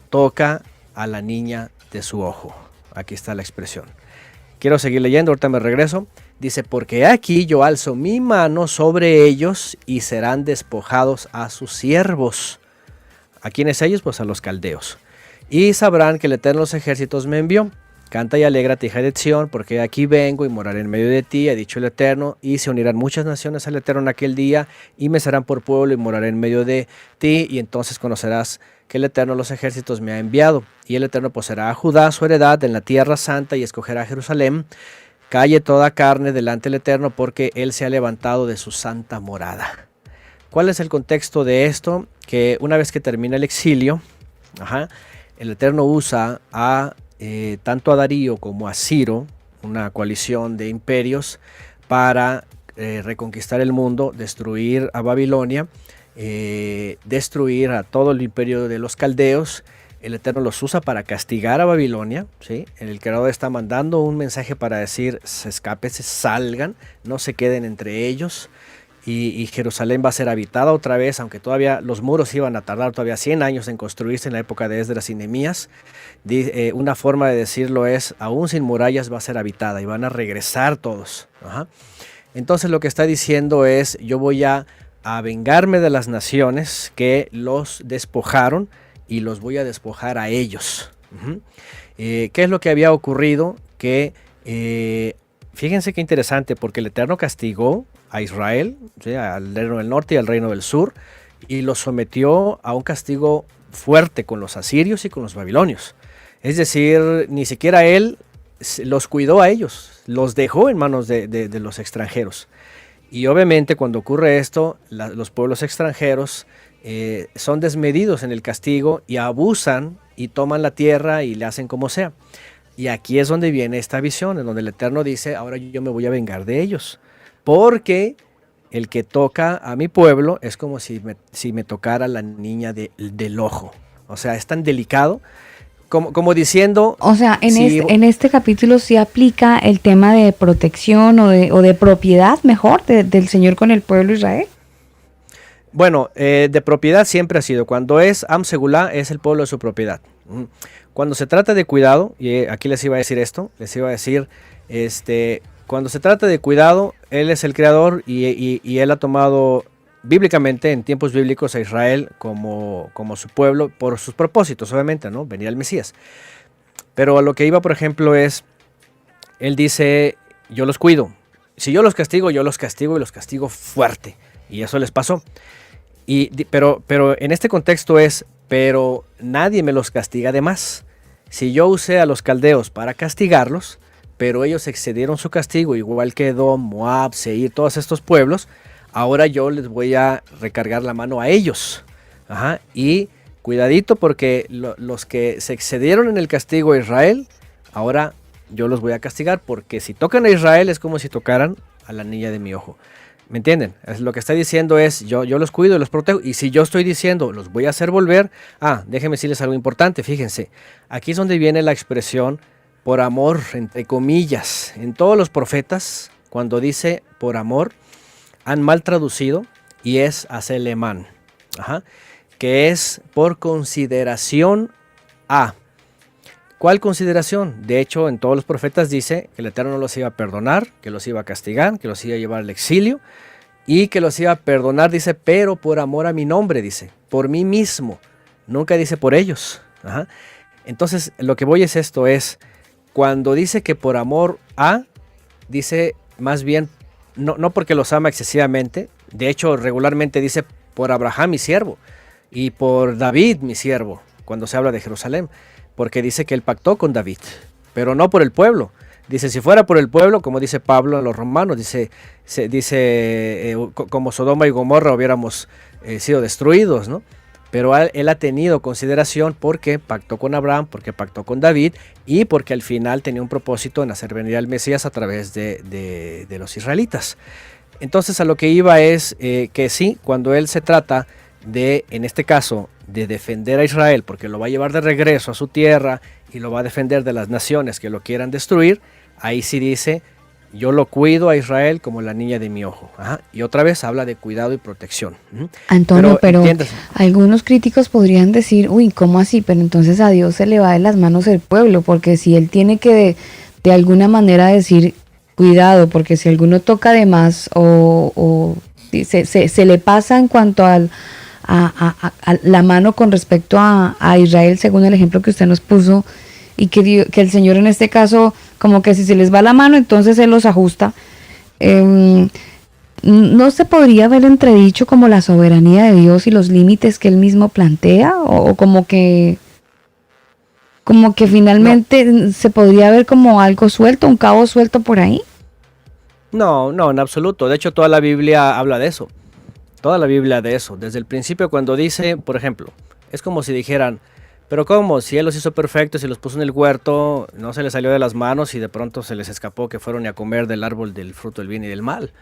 toca a la niña de su ojo. Aquí está la expresión. Quiero seguir leyendo, ahorita me regreso. Dice, porque aquí yo alzo mi mano sobre ellos y serán despojados a sus siervos. ¿A quiénes ellos? Pues a los caldeos. Y sabrán que el Eterno de los ejércitos me envió. Canta y alégrate, hija de Sión, porque aquí vengo y moraré en medio de ti, ha dicho el Eterno, y se unirán muchas naciones al Eterno en aquel día, y me serán por pueblo y moraré en medio de ti, y entonces conocerás que el Eterno de los ejércitos me ha enviado. Y el Eterno poseerá a Judá su heredad en la tierra santa y escogerá a Jerusalén. Calle toda carne delante del Eterno, porque él se ha levantado de su santa morada. ¿Cuál es el contexto de esto? Que una vez que termina el exilio, el Eterno usa tanto a Darío como a Ciro, una coalición de imperios, para reconquistar el mundo, destruir a Babilonia, destruir a todo el imperio de los caldeos. El Eterno los usa para castigar a Babilonia, ¿sí? El Creador está mandando un mensaje para decir, se escapen, se salgan, no se queden entre ellos. Y Jerusalén va a ser habitada otra vez, aunque todavía los muros iban a tardar todavía 100 años en construirse en la época de Esdras y Nehemías. Una forma de decirlo es, aún sin murallas va a ser habitada y van a regresar todos. Entonces lo que está diciendo es, yo voy a vengarme de las naciones que los despojaron y los voy a despojar a ellos. ¿Qué es lo que había ocurrido? Que fíjense qué interesante, porque el Eterno castigó a Israel, ¿sí? Al reino del norte y al reino del sur, y los sometió a un castigo fuerte con los asirios y con los babilonios. Es decir, ni siquiera él los cuidó a ellos, los dejó en manos de los extranjeros. Y obviamente cuando ocurre esto, los pueblos extranjeros son desmedidos en el castigo y abusan y toman la tierra y le hacen como sea. Y aquí es donde viene esta visión, en donde el Eterno dice, ahora yo me voy a vengar de ellos. Porque el que toca a mi pueblo es como si me tocara la niña del ojo. O sea, es tan delicado como diciendo... O sea, en este capítulo sí aplica el tema de protección o de propiedad, mejor, del Señor con el pueblo de Israel. Bueno, de propiedad siempre ha sido. Cuando es Am Segulá, es el pueblo de su propiedad. Cuando se trata de cuidado, y aquí les iba a decir esto, cuando se trata de cuidado, Él es el creador y Él ha tomado bíblicamente, en tiempos bíblicos, a Israel como su pueblo por sus propósitos, obviamente, ¿no? Venía el Mesías. Pero a lo que iba, por ejemplo, es, Él dice, yo los cuido. Si yo los castigo y los castigo fuerte. Y eso les pasó. Pero en este contexto pero nadie me los castiga de más. Si yo usé a los caldeos para castigarlos, pero ellos excedieron su castigo, igual que Edom, Moab, Seir, todos estos pueblos, ahora yo les voy a recargar la mano a ellos. Ajá. Y cuidadito, porque los que se excedieron en el castigo a Israel, ahora yo los voy a castigar, porque si tocan a Israel es como si tocaran a la niña de mi ojo. ¿Me entienden? Lo que está diciendo es, yo los cuido y los protejo. Y si yo estoy diciendo, los voy a hacer volver, déjenme decirles algo importante, fíjense. Aquí es donde viene la expresión por amor, entre comillas. En todos los profetas, cuando dice por amor, han mal traducido y es aselemán. Que es por consideración a. ¿Cuál consideración? De hecho, en todos los profetas dice que el Eterno no los iba a perdonar, que los iba a castigar, que los iba a llevar al exilio y que los iba a perdonar, dice, pero por amor a mi nombre, dice, por mí mismo. Nunca dice por ellos. Entonces, lo que voy es esto, cuando dice que por amor a, dice más bien, no porque los ama excesivamente, de hecho, regularmente dice por Abraham mi siervo y por David mi siervo, cuando se habla de Jerusalén. Porque dice que él pactó con David, pero no por el pueblo. Dice, si fuera por el pueblo, como dice Pablo a los romanos, dice como Sodoma y Gomorra hubiéramos sido destruidos, ¿no? Pero él ha tenido consideración porque pactó con Abraham, porque pactó con David y porque al final tenía un propósito en hacer venir al Mesías a través de los israelitas. Entonces a lo que iba es que sí, cuando él se trata de, en este caso, de defender a Israel, porque lo va a llevar de regreso a su tierra y lo va a defender de las naciones que lo quieran destruir, ahí sí dice, yo lo cuido a Israel como la niña de mi ojo. Y otra vez habla de cuidado y protección. Antonio, pero algunos críticos podrían decir, uy, ¿cómo así? Pero entonces a Dios se le va de las manos el pueblo, porque si Él tiene que de alguna manera decir, cuidado, porque si alguno toca de más o se le pasa en cuanto a la mano con respecto a Israel, según el ejemplo que usted nos puso, y que el Señor en este caso, como que si se les va la mano, entonces Él los ajusta. ¿No se podría ver entredicho como la soberanía de Dios y los límites que Él mismo plantea? ¿O como que finalmente se podría ver como algo suelto, un cabo suelto por ahí? No, en absoluto. De hecho, toda la Biblia habla de eso. Toda la Biblia de eso. Desde el principio, cuando dice, por ejemplo, es como si dijeran, pero ¿cómo? Si Él los hizo perfectos y los puso en el huerto, no se les salió de las manos y de pronto se les escapó que fueron a comer del árbol del fruto del bien y del mal.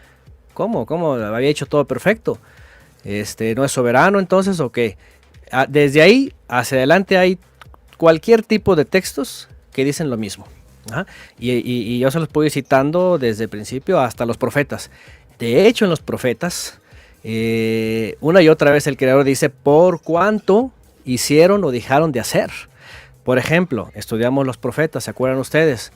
¿Cómo? Había hecho todo perfecto. ¿No es soberano entonces o qué? Desde ahí hacia adelante hay cualquier tipo de textos que dicen lo mismo. Y yo se los puedo ir citando desde el principio hasta los profetas. De hecho, en los profetas, una y otra vez el Creador dice por cuánto hicieron o dejaron de hacer. Por ejemplo, estudiamos los profetas, ¿se acuerdan ustedes?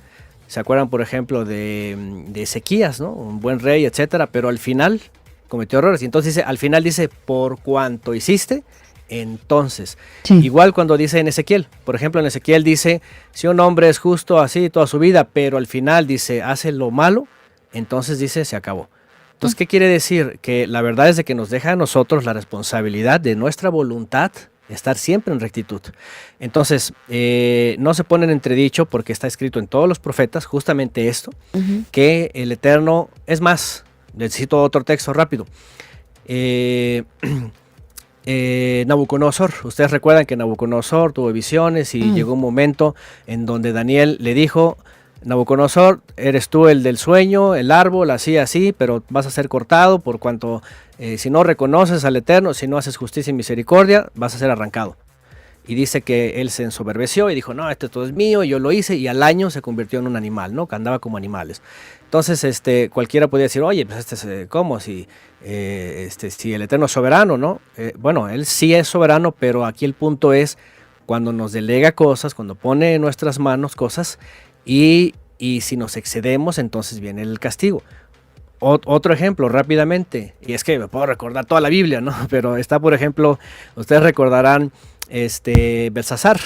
¿Se acuerdan, por ejemplo, de Ezequías, ¿no? Un buen rey, etcétera, pero al final cometió errores. Y entonces al final dice, por cuánto hiciste, entonces. Sí. Igual cuando dice en Ezequiel, por ejemplo, en Ezequiel dice, si un hombre es justo así toda su vida, pero al final dice, hace lo malo, entonces dice, se acabó. Entonces, ¿qué quiere decir? Que la verdad es de que nos deja a nosotros la responsabilidad de nuestra voluntad estar siempre en rectitud. Entonces, no se pone en entredicho porque está escrito en todos los profetas justamente esto, que el Eterno, es más, necesito otro texto rápido. Nabucodonosor, ustedes recuerdan que Nabucodonosor tuvo visiones y llegó un momento en donde Daniel le dijo, Nabucodonosor, eres tú el del sueño, el árbol, así, pero vas a ser cortado por cuanto si no reconoces al Eterno, si no haces justicia y misericordia, vas a ser arrancado. y dice que él se ensoberbeció y dijo, no, esto todo es mío, yo lo hice, y al año se convirtió en un animal, ¿no? Que andaba como animales. Entonces, cualquiera podría decir, oye, pues ¿cómo? Si el Eterno es soberano, ¿no? Bueno, él sí es soberano, pero aquí el punto es cuando nos delega cosas, cuando pone en nuestras manos cosas, y si nos excedemos, entonces viene el castigo. Otro ejemplo rápidamente, y es que me puedo recordar toda la Biblia, ¿no? Pero está, por ejemplo, ustedes recordarán Belsasar,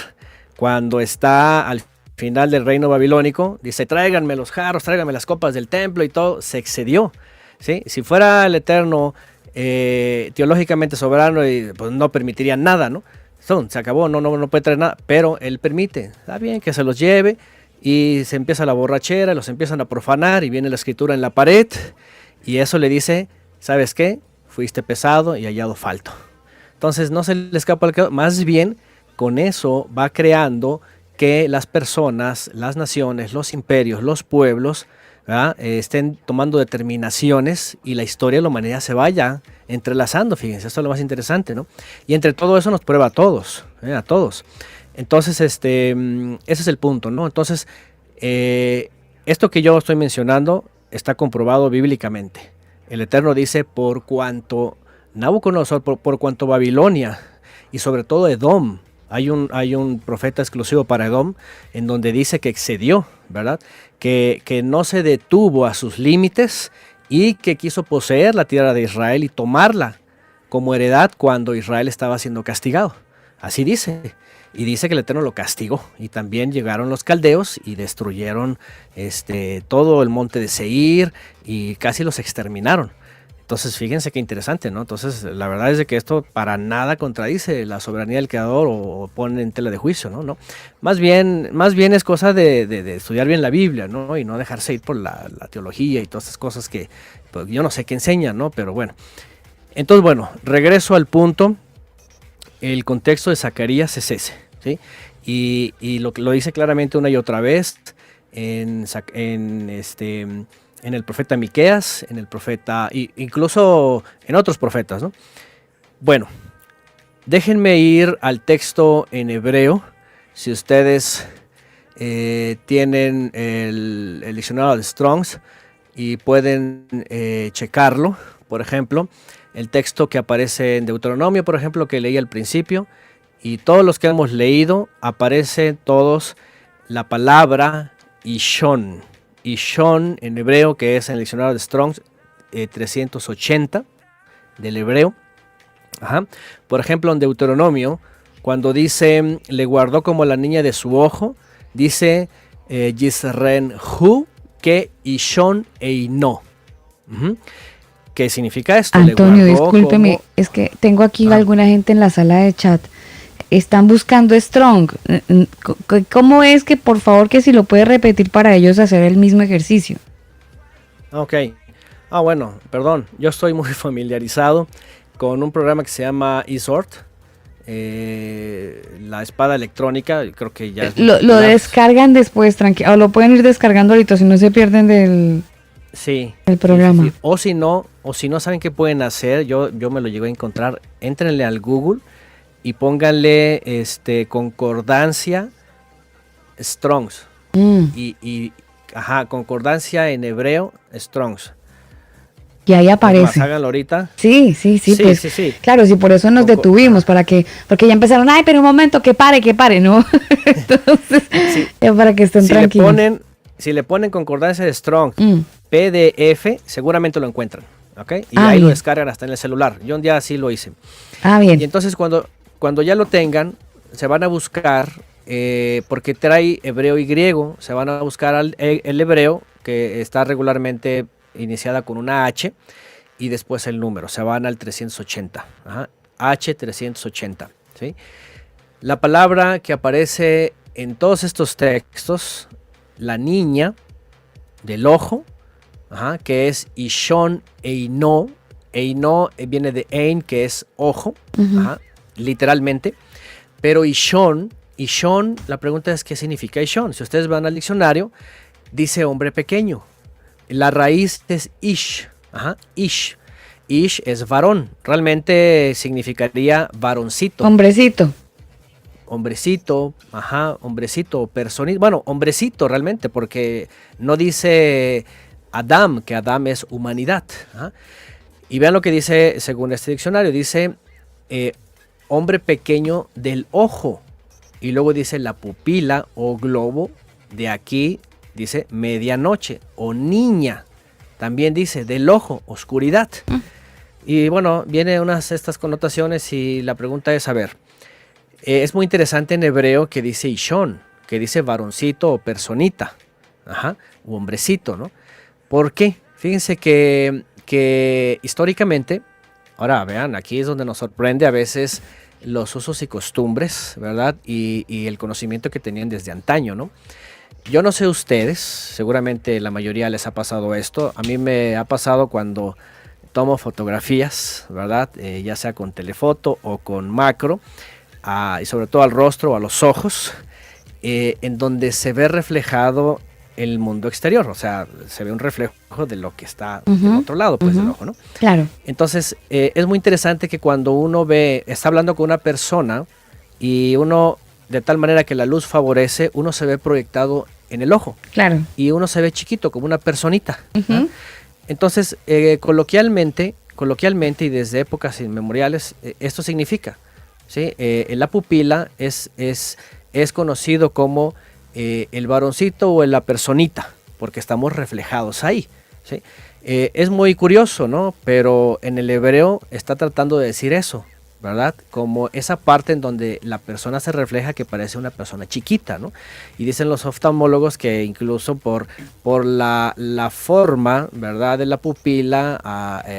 cuando está al final del reino babilónico, dice, tráiganme los jarros, tráiganme las copas del templo y todo, se excedió, ¿sí? Si fuera el Eterno teológicamente soberano, pues no permitiría nada, ¿no? Se acabó, no puede traer nada, pero él permite, está bien que se los lleve, y se empieza la borrachera, los empiezan a profanar, y viene la escritura en la pared, y eso le dice, ¿sabes qué? Fuiste pesado y hallado falto. Entonces no se le escapa el quedo, más bien con eso va creando que las personas, las naciones, los imperios, los pueblos, estén tomando determinaciones, y la historia de la humanidad se vaya entrelazando. Fíjense, esto es lo más interesante, ¿no? Y entre todo eso nos prueba a todos, a todos. Entonces, ese es el punto, ¿no? Entonces, esto que yo estoy mencionando está comprobado bíblicamente. El Eterno dice, por cuanto Nabucodonosor, por cuanto Babilonia, y sobre todo Edom, hay un profeta exclusivo para Edom, en donde dice que excedió, ¿verdad? Que no se detuvo a sus límites, y que quiso poseer la tierra de Israel y tomarla como heredad cuando Israel estaba siendo castigado. Así dice. Y dice que el Eterno lo castigó, y también llegaron los caldeos y destruyeron todo el monte de Seir, y casi los exterminaron. Entonces fíjense qué interesante, ¿no? Entonces la verdad es de que esto para nada contradice la soberanía del Creador o pone en tela de juicio, ¿no? Más bien es cosa de estudiar bien la Biblia, ¿no? Y no dejarse ir por la teología y todas esas cosas que pues, yo no sé qué enseñan, ¿no? Pero bueno. Entonces, bueno, regreso al punto. El contexto de Zacarías es ese, ¿sí? Y lo dice claramente una y otra vez en el profeta Miqueas, en el profeta, incluso en otros profetas, ¿no? Bueno, déjenme ir al texto en hebreo. Si ustedes tienen el diccionario de Strong's y pueden checarlo, por ejemplo, el texto que aparece en Deuteronomio, por ejemplo, que leí al principio, y todos los que hemos leído, aparece todos la palabra Ishon. Ishon en hebreo, que es en el diccionario de Strong's 380 del hebreo. Ajá. Por ejemplo, en Deuteronomio, cuando dice, le guardó como la niña de su ojo, dice Yisren Hu que Ishon Eino. ¿Qué significa esto? Antonio, discúlpeme, como... es que tengo aquí alguna gente en la sala de chat. Están buscando Strong. ¿Cómo es que, por favor, que si lo puede repetir para ellos hacer el mismo ejercicio? Ok. Bueno, perdón. Yo estoy muy familiarizado con un programa que se llama eSword. La espada electrónica, creo que ya... Lo descargan después, tranquilo. O lo pueden ir descargando ahorita, si no se pierden del... Sí, el programa. Sí. O si no saben qué pueden hacer, yo me lo llegué a encontrar, éntrenle al Google y pónganle concordancia Strong's. Concordancia en hebreo Strong's. Y ahí aparece. Háganlo ahorita. Sí, pues, sí. Claro, sí, por eso nos detuvimos, porque ya empezaron, ay, pero un momento, que pare, ¿no? Entonces, sí. Para que estén tranquilos. Si le ponen concordancia de Strong PDF, seguramente lo encuentran, ¿ok? Y ahí bien. Lo descargan hasta en el celular. Yo un día así lo hice. Bien. Y entonces cuando ya lo tengan, se van a buscar, porque trae hebreo y griego, se van a buscar el hebreo, que está regularmente iniciada con una H, y después el número. Se van al 380. H380, ¿sí? La palabra que aparece en todos estos textos, la niña del ojo, que es Ishon Eino. Eino viene de Ein, que es ojo, literalmente. Pero Ishon, la pregunta es ¿qué significa Ishon? Si ustedes van al diccionario, dice hombre pequeño. La raíz es Ish. Ish. Ish es varón. Realmente significaría varoncito. Hombrecito. hombrecito, hombrecito, personita, bueno, hombrecito realmente, porque no dice Adam, que Adam es humanidad. Y vean lo que dice, según este diccionario, dice hombre pequeño del ojo, y luego dice la pupila o globo, de aquí dice medianoche, o niña, también dice del ojo, oscuridad. Y bueno, viene unas estas connotaciones y la pregunta es, a ver, es muy interesante en hebreo que dice Ishon, que dice varoncito o personita, u hombrecito, ¿no? ¿Por qué? Fíjense que históricamente, ahora vean, aquí es donde nos sorprende a veces los usos y costumbres, ¿verdad? Y el conocimiento que tenían desde antaño, ¿no? Yo no sé ustedes, seguramente la mayoría les ha pasado esto, a mí me ha pasado cuando tomo fotografías, ¿verdad? Ya sea con telefoto o con macro, y sobre todo al rostro o a los ojos, en donde se ve reflejado el mundo exterior, o sea, se ve un reflejo de lo que está del otro lado, pues, del ojo, ¿no? Claro. Entonces, es muy interesante que cuando uno está hablando con una persona y uno, de tal manera que la luz favorece, uno se ve proyectado en el ojo. Claro. Y uno se ve chiquito, como una personita. Entonces, coloquialmente y desde épocas inmemoriales, esto significa, ¿sí? La pupila es conocido como el varoncito o la personita, porque estamos reflejados ahí, ¿sí? Es muy curioso, ¿no? Pero en el hebreo está tratando de decir eso, ¿verdad? Como esa parte en donde la persona se refleja que parece una persona chiquita, ¿no? Y dicen los oftalmólogos que incluso por la forma, ¿verdad?, de la pupila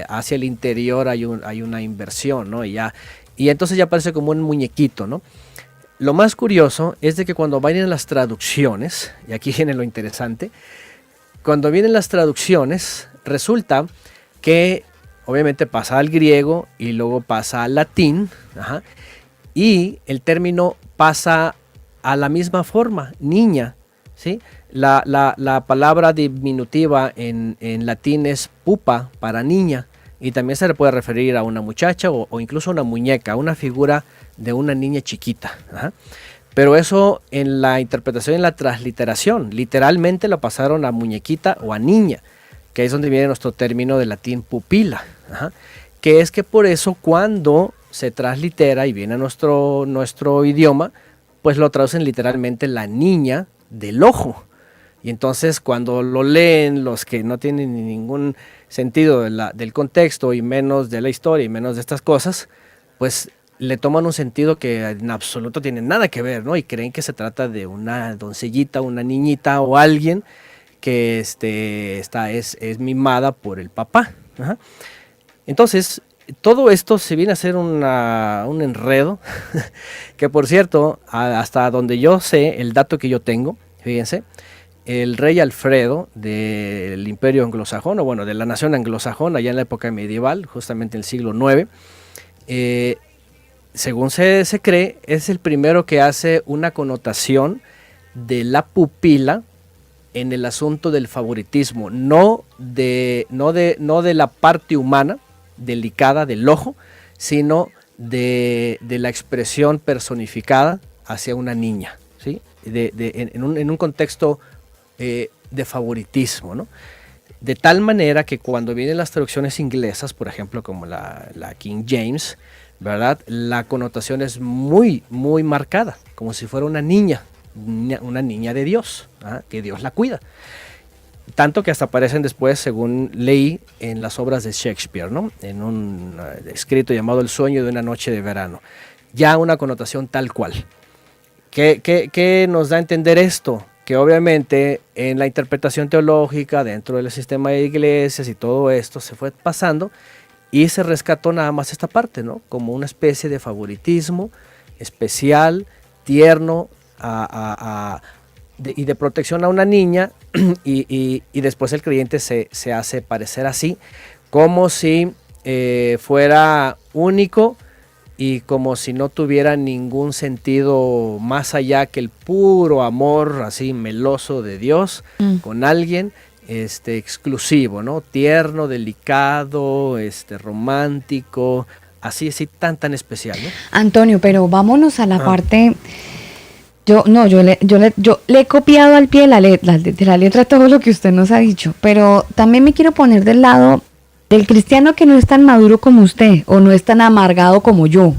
hacia el interior hay una inversión, ¿no? Y entonces ya parece como un muñequito, ¿no? Lo más curioso es de que cuando vienen las traducciones, y aquí viene lo interesante, cuando vienen las traducciones resulta que obviamente pasa al griego y luego pasa al latín, y el término pasa a la misma forma, niña, ¿sí? La palabra diminutiva en latín es pupa, para niña, y también se le puede referir a una muchacha o incluso a una muñeca, una figura de una niña chiquita. Pero eso en la interpretación y en la transliteración, literalmente lo pasaron a muñequita o a niña, que es donde viene nuestro término de latín pupila, que es que por eso cuando se translitera y viene a nuestro idioma, pues lo traducen literalmente la niña del ojo. Y entonces cuando lo leen los que no tienen ningún sentido del contexto y menos de la historia y menos de estas cosas, pues le toman un sentido que en absoluto tiene nada que ver, ¿no? Y creen que se trata de una doncellita, una niñita o alguien que es mimada por el papá. Entonces, todo esto se viene a ser un enredo, que por cierto, hasta donde yo sé, el dato que yo tengo, fíjense, el rey Alfredo del imperio anglosajón, o bueno, de la nación anglosajona, allá en la época medieval, justamente en el siglo IX, según se cree, es el primero que hace una connotación de la pupila en el asunto del favoritismo, no de la parte humana delicada del ojo, sino de la expresión personificada hacia una niña, ¿sí? En un contexto de favoritismo, ¿no? De tal manera que cuando vienen las traducciones inglesas, por ejemplo, como la King James, ¿verdad?, la connotación es muy, muy marcada, como si fuera una niña de Dios, que Dios la cuida. Tanto que hasta aparecen después, según leí, en las obras de Shakespeare, ¿no? En un escrito llamado El sueño de una noche de verano. Ya una connotación tal cual. ¿Qué nos da a entender esto? Que obviamente en la interpretación teológica, dentro del sistema de iglesias y todo esto, se fue pasando y se rescató nada más esta parte, ¿no? Como una especie de favoritismo especial, tierno, y de protección a una niña, y después el creyente se hace parecer así, como si fuera único y como si no tuviera ningún sentido más allá que el puro amor así meloso de Dios con alguien exclusivo, ¿no? Tierno, delicado, romántico, así tan especial, ¿no? Antonio, pero vámonos a la parte. Yo le he copiado al pie de la letra todo lo que usted nos ha dicho, pero también me quiero poner del lado del cristiano que no es tan maduro como usted o no es tan amargado como yo.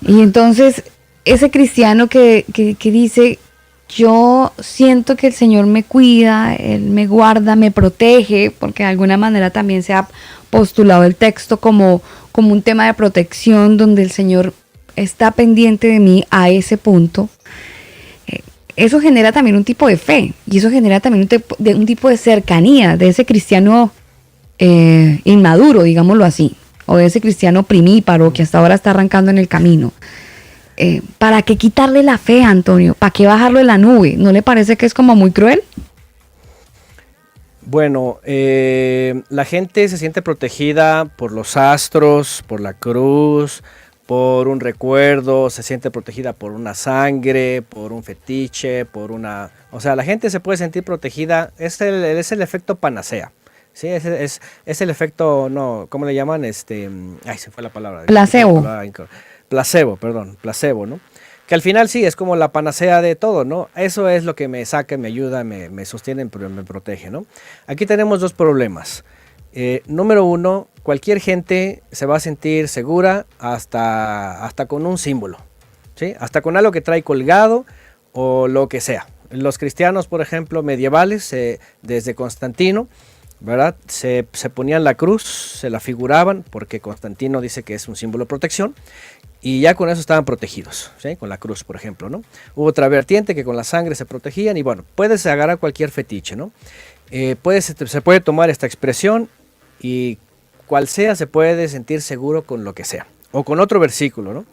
Y entonces ese cristiano que dice, yo siento que el Señor me cuida, Él me guarda, me protege, porque de alguna manera también se ha postulado el texto como un tema de protección donde el Señor está pendiente de mí a ese punto. Eso genera también un tipo de fe y eso genera también un tipo de cercanía de ese cristiano inmaduro, digámoslo así, o de ese cristiano primíparo que hasta ahora está arrancando en el camino. ¿Para qué quitarle la fe, Antonio? ¿Para qué bajarlo de la nube? ¿No le parece que es como muy cruel? Bueno, la gente se siente protegida por los astros, por la cruz, por un recuerdo, se siente protegida por una sangre, por un fetiche, o sea, la gente se puede sentir protegida, es el efecto panacea, ¿sí? Es el efecto, no, ¿cómo le llaman? Ay, se fue la palabra. Placebo. Placebo, ¿no? Que al final sí, es como la panacea de todo, ¿no? Eso es lo que me saca, me ayuda, me sostiene, me protege, ¿no? Aquí tenemos dos problemas. Número uno, cualquier gente se va a sentir segura hasta con un símbolo, ¿sí? Hasta con algo que trae colgado o lo que sea. Los cristianos, por ejemplo, medievales, desde Constantino, ¿verdad? Se ponían la cruz, se la figuraban, porque Constantino dice que es un símbolo de protección, y ya con eso estaban protegidos, ¿sí? Con la cruz, por ejemplo, ¿no? Hubo otra vertiente que con la sangre se protegían, y bueno, puedes agarrar cualquier fetiche, ¿no? Se puede tomar esta expresión y cual sea se puede sentir seguro con lo que sea, o con otro versículo, ¿no?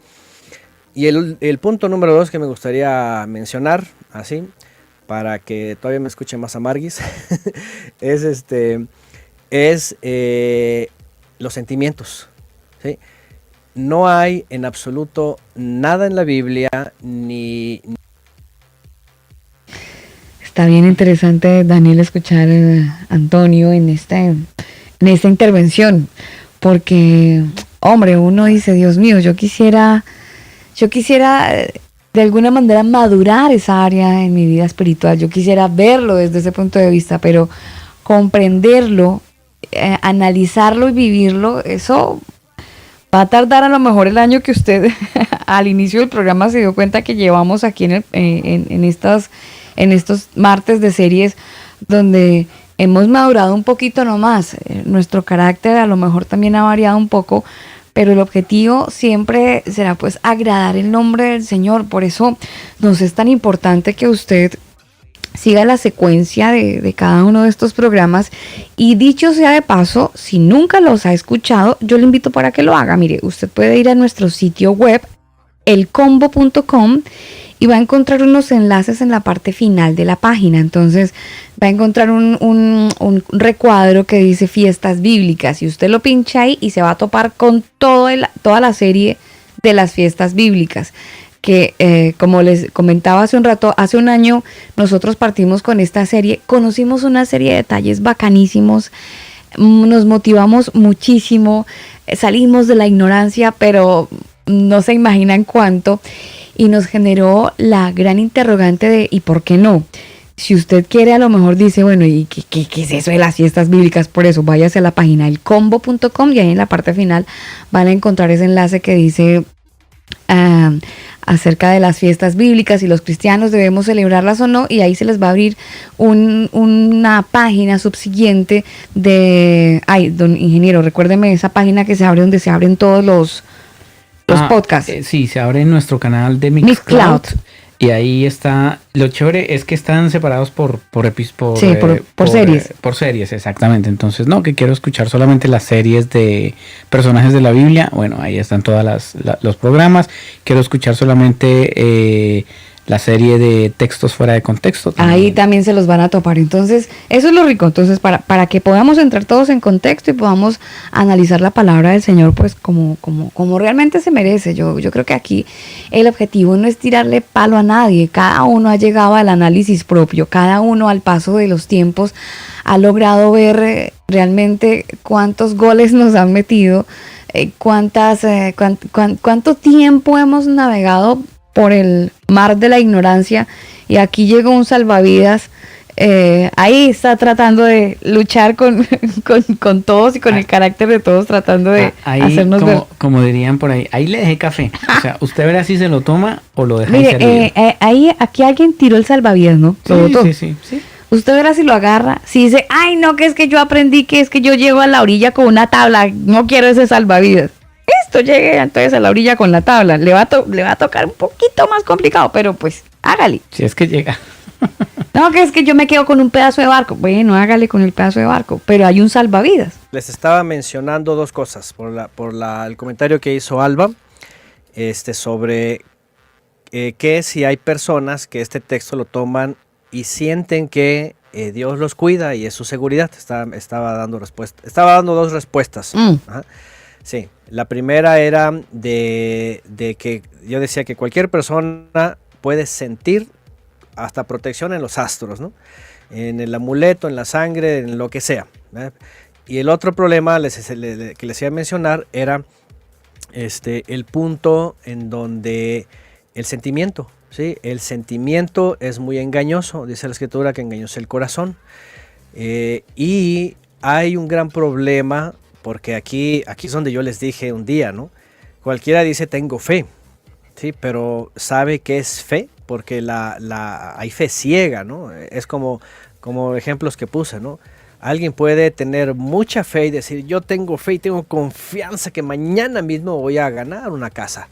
Y el punto número 2 que me gustaría mencionar, así, para que todavía me escuchen más amarguis, es los sentimientos, ¿sí? No hay en absoluto nada en la Biblia ni... Está bien interesante, Daniel, escuchar a Antonio en esta intervención, porque, hombre, uno dice, Dios mío, yo quisiera de alguna manera madurar esa área en mi vida espiritual, yo quisiera verlo desde ese punto de vista, pero comprenderlo, analizarlo y vivirlo, eso va a tardar a lo mejor el año que usted al inicio del programa se dio cuenta que llevamos aquí en estos martes de series donde hemos madurado un poquito nomás. Nuestro carácter a lo mejor también ha variado un poco, pero el objetivo siempre será pues agradar el nombre del Señor. Por eso nos es tan importante que usted siga la secuencia de cada uno de estos programas. Y dicho sea de paso, si nunca los ha escuchado, yo le invito para que lo haga. Mire, usted puede ir a nuestro sitio web, elcombo.com, y va a encontrar unos enlaces en la parte final de la página. Entonces va a encontrar un recuadro que dice fiestas bíblicas, y usted lo pincha ahí y se va a topar con toda la serie de las fiestas bíblicas. Que como les comentaba hace un rato, hace un año nosotros partimos con esta serie, conocimos una serie de detalles bacanísimos, nos motivamos muchísimo, salimos de la ignorancia, pero no se imaginan cuánto, y nos generó la gran interrogante de ¿y por qué no? Si usted quiere, a lo mejor dice, bueno, ¿y qué es eso de las fiestas bíblicas? Por eso váyase a la página elcombo.com, y ahí en la parte final van a encontrar ese enlace que dice acerca de las fiestas bíblicas, y los cristianos debemos celebrarlas o no, y ahí se les va a abrir una página subsiguiente de... Ay, don ingeniero, recuérdeme esa página que se abre donde se abren todos los podcasts. Sí, se abre en nuestro canal de Mixcloud. Y ahí está, lo chévere es que están separados por series. Por series, exactamente. Entonces, no, que quiero escuchar solamente las series de personajes de la Biblia. Bueno, ahí están todos los programas. Quiero escuchar solamente la serie de textos fuera de contexto. Ahí también se los van a topar. Entonces, eso es lo rico. Entonces, para que podamos entrar todos en contexto y podamos analizar la palabra del Señor, pues como realmente se merece. Yo creo que aquí el objetivo no es tirarle palo a nadie. Cada uno ha llegado al análisis propio. Cada uno al paso de los tiempos ha logrado ver realmente cuántos goles nos han metido ¿Cuánto tiempo hemos navegado por el mar de la ignorancia y aquí llegó un salvavidas? Ahí está tratando de luchar con todos y con el carácter de todos, tratando de Ahí, hacernos ver. como dirían por ahí le dejé café. O sea, usted verá si se lo toma o lo deja Mire, servir. aquí alguien tiró el salvavidas, ¿no? Lo botó. Sí. Usted verá si lo agarra, si dice, ay, no, que es que yo aprendí que es que yo llego a la orilla con una tabla, no quiero ese salvavidas. Listo, llegue entonces a la orilla con la tabla. Le va a tocar un poquito más complicado, pero pues hágale. Si es que llega. No, que es que yo me quedo con un pedazo de barco. Bueno, hágale con el pedazo de barco, pero hay un salvavidas. Les estaba mencionando dos cosas el comentario que hizo Alba sobre que si hay personas que este texto lo toman y sienten que Dios los cuida y es su seguridad. Estaba dando dos respuestas. Ajá. Sí, la primera era de que yo decía que cualquier persona puede sentir hasta protección en los astros, ¿no? En el amuleto, en la sangre, en lo que sea, ¿verdad? Y el otro problema que les iba a mencionar era el punto en donde el sentimiento, ¿sí? El sentimiento es muy engañoso, dice la escritura que engañoso el corazón. Y hay un gran problema, porque aquí es donde yo les dije un día, ¿no? Cualquiera dice tengo fe, ¿sí? Pero ¿sabe qué es fe? Porque hay fe ciega, ¿no? Es como ejemplos que puse, ¿no? Alguien puede tener mucha fe y decir, yo tengo fe y tengo confianza que mañana mismo voy a ganar una casa.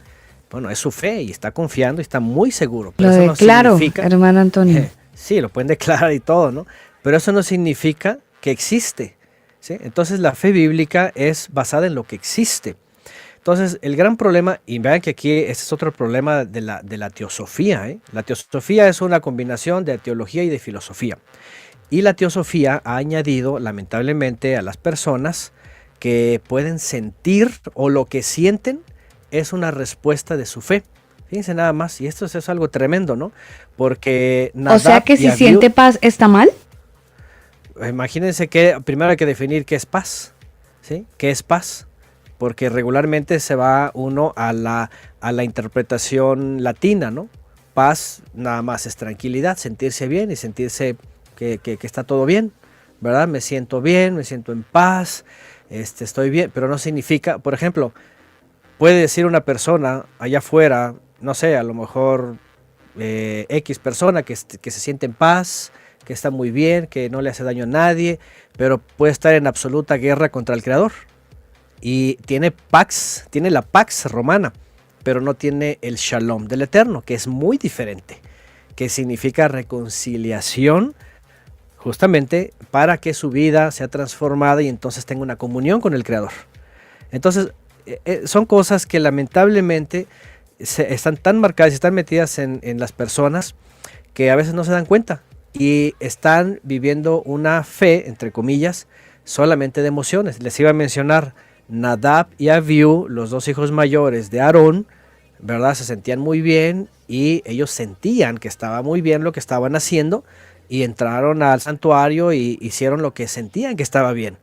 Bueno, es su fe y está confiando y está muy seguro. Pero Lo eso declaro, no significa, hermano Antonio. Sí, lo pueden declarar y todo, ¿no? Pero eso no significa que existe, ¿sí? Entonces la fe bíblica es basada en lo que existe. Entonces el gran problema, y vean que aquí este es otro problema de la teosofía, ¿eh? La teosofía es una combinación de teología y de filosofía. Y la teosofía ha añadido, lamentablemente, a las personas que pueden sentir o lo que sienten es una respuesta de su fe. Fíjense nada más, y esto es algo tremendo, ¿no? Porque O sea que si siente paz, ¿está mal? Imagínense que primero hay que definir qué es paz, ¿sí? ¿Qué es paz? Porque regularmente se va uno a la interpretación latina, ¿no? Paz nada más es tranquilidad, sentirse bien y sentirse que está todo bien, ¿verdad? Me siento bien, me siento en paz, estoy bien, pero no significa, por ejemplo, puede decir una persona allá afuera, no sé, a lo mejor X persona que se siente en paz, que está muy bien, que no le hace daño a nadie, pero puede estar en absoluta guerra contra el Creador. Y tiene la pax romana, pero no tiene el shalom del Eterno, que es muy diferente, que significa reconciliación, justamente para que su vida sea transformada y entonces tenga una comunión con el Creador. Entonces, son cosas que lamentablemente están tan marcadas y están metidas en las personas que a veces no se dan cuenta y están viviendo una fe, entre comillas, solamente de emociones. Les iba a mencionar Nadab y Abiú, los dos hijos mayores de Aarón, ¿verdad? Se sentían muy bien y ellos sentían que estaba muy bien lo que estaban haciendo y entraron al santuario y hicieron lo que sentían que estaba bien.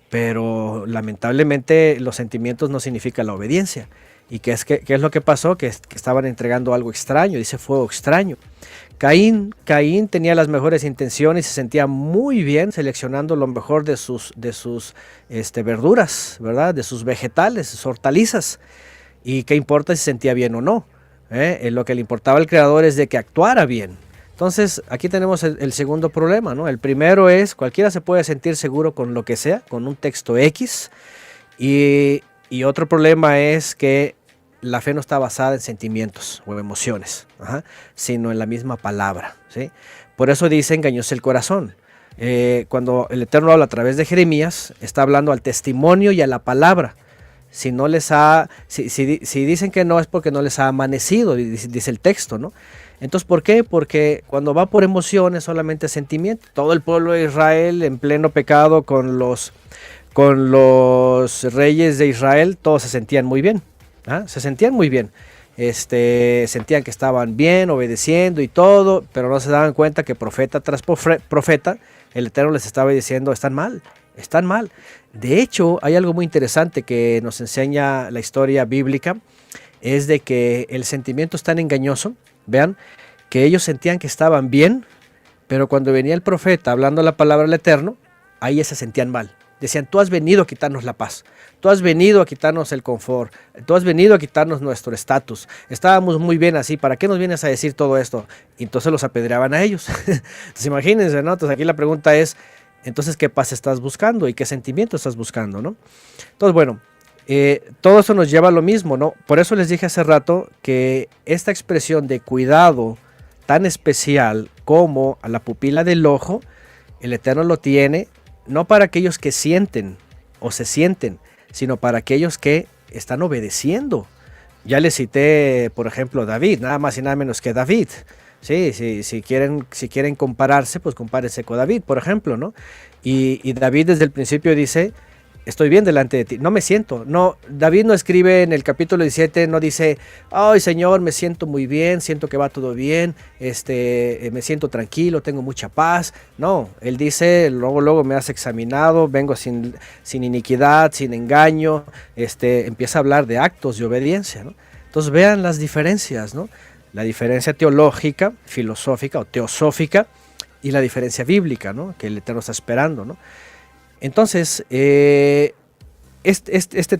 Pero lamentablemente los sentimientos no significan la obediencia. ¿Y qué es lo que pasó? Que estaban entregando algo extraño, dice fuego extraño. Caín tenía las mejores intenciones y se sentía muy bien seleccionando lo mejor de sus verduras, ¿verdad? De sus vegetales, sus hortalizas. ¿Y qué importa si se sentía bien o no? Lo que le importaba al Creador es de que actuara bien. Entonces, aquí tenemos el segundo problema, ¿no? El primero es, cualquiera se puede sentir seguro con lo que sea, con un texto X. Y otro problema es que la fe no está basada en sentimientos o emociones, sino en la misma palabra, ¿sí? Por eso dice engañoso el corazón. Cuando el Eterno habla a través de Jeremías, está hablando al testimonio y a la palabra. Si dicen que no es porque no les ha amanecido, dice el texto, ¿no? Entonces, ¿por qué? Porque cuando va por emociones solamente es sentimiento. Todo el pueblo de Israel en pleno pecado con los reyes de Israel, todos se sentían muy bien. Se sentían muy bien. Sentían que estaban bien, obedeciendo y todo, pero no se daban cuenta que profeta tras profeta, el Eterno les estaba diciendo, están mal. están mal. De hecho, hay algo muy interesante que nos enseña la historia bíblica, es de que el sentimiento es tan engañoso, vean, que ellos sentían que estaban bien, pero cuando venía el profeta hablando la palabra del Eterno, ahí ya se sentían mal. Decían, tú has venido a quitarnos la paz, tú has venido a quitarnos el confort, tú has venido a quitarnos nuestro estatus. Estábamos muy bien así, ¿para qué nos vienes a decir todo esto? Y entonces los apedreaban a ellos. Entonces imagínense, ¿no? Entonces aquí la pregunta es, entonces, ¿qué paz estás buscando y qué sentimiento estás buscando, ¿no? Entonces, bueno, todo eso nos lleva a lo mismo, ¿no? Por eso les dije hace rato que esta expresión de cuidado tan especial como a la pupila del ojo, el Eterno lo tiene no para aquellos que sienten o se sienten, sino para aquellos que están obedeciendo. Ya les cité, por ejemplo, David, nada más y nada menos que David. Sí, si quieren compararse, pues compárense con David, por ejemplo, ¿no? Y David desde el principio dice, estoy bien delante de ti, no me siento. No, David no escribe en el capítulo 17, no dice, ay Señor, me siento muy bien, siento que va todo bien, me siento tranquilo, tengo mucha paz. No, él dice, luego me has examinado, vengo sin iniquidad, sin engaño, empieza a hablar de actos de obediencia, ¿no? Entonces vean las diferencias, ¿no? La diferencia teológica, filosófica o teosófica y la diferencia bíblica, ¿no? Que el Eterno está esperando, ¿no? Entonces, este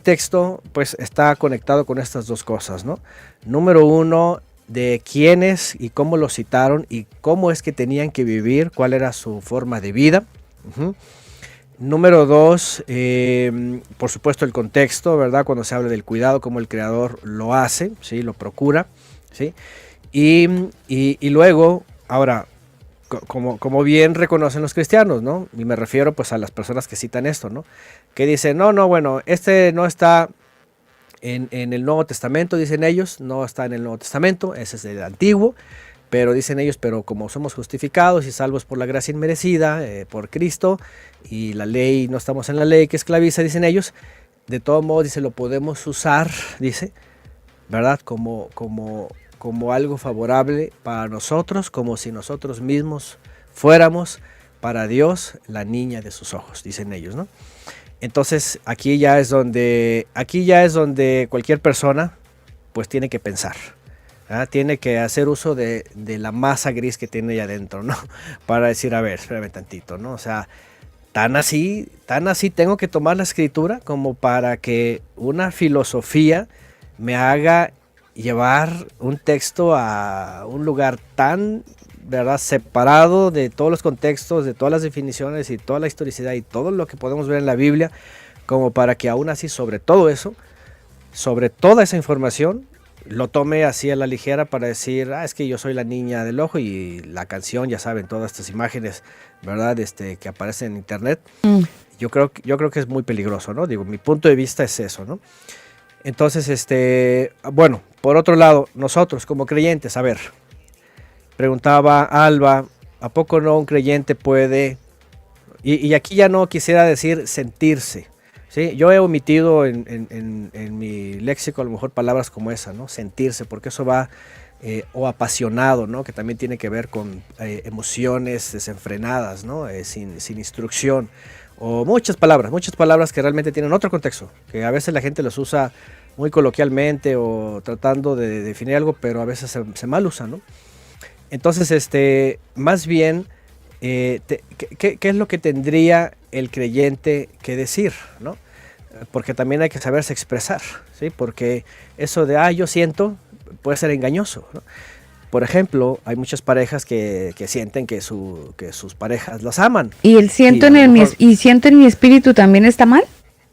texto pues está conectado con estas dos cosas, ¿no? Número uno, de quiénes y cómo lo citaron y cómo es que tenían que vivir, cuál era su forma de vida. Número dos, por supuesto el contexto, ¿verdad? Cuando se habla del cuidado, cómo el Creador lo hace, ¿sí? Lo procura, ¿sí? Y luego, ahora, como bien reconocen los cristianos, ¿no? Y me refiero pues a las personas que citan esto, ¿no? Que dicen, no, bueno, no está en el Nuevo Testamento, dicen ellos, no está en el Nuevo Testamento, ese es el Antiguo, pero dicen ellos, pero como somos justificados y salvos por la gracia inmerecida, por Cristo, y la ley, no estamos en la ley que esclaviza, dicen ellos, de todo modo, dice, lo podemos usar, dice, ¿verdad? Como algo favorable para nosotros, como si nosotros mismos fuéramos para Dios la niña de sus ojos, dicen ellos, ¿no? Entonces aquí ya es donde cualquier persona pues tiene que pensar, ¿verdad? Tiene que hacer uso de la masa gris que tiene ahí adentro, ¿no? Para decir, a ver, espérame tantito, ¿no? O sea, tan así tengo que tomar la escritura como para que una filosofía me haga llevar un texto a un lugar tan, ¿verdad?, separado de todos los contextos, de todas las definiciones y toda la historicidad y todo lo que podemos ver en la Biblia, como para que aún así sobre todo eso, sobre toda esa información, lo tome así a la ligera para decir, es que yo soy la niña del ojo, y la canción, ya saben, todas estas imágenes, ¿verdad?, que aparecen en internet. Yo creo que es muy peligroso, ¿no? Digo, mi punto de vista es eso, ¿no? Entonces, bueno, por otro lado, nosotros como creyentes, a ver, preguntaba Alba, ¿a poco no un creyente puede, y aquí ya no quisiera decir sentirse, ¿sí? Yo he omitido en mi léxico a lo mejor palabras como esa, ¿no? Sentirse, porque eso va, o apasionado, ¿no? Que también tiene que ver con emociones desenfrenadas, ¿no? Sin instrucción. O muchas palabras que realmente tienen otro contexto, que a veces la gente los usa muy coloquialmente o tratando de definir algo, pero a veces se mal usan, ¿no? Entonces, más bien, ¿qué es lo que tendría el creyente que decir, ¿no? Porque también hay que saberse expresar, ¿sí? Porque eso de, yo siento, puede ser engañoso, ¿no? Por ejemplo, hay muchas parejas que sienten que sus parejas las aman. ¿Y el siento siento en mi espíritu también está mal?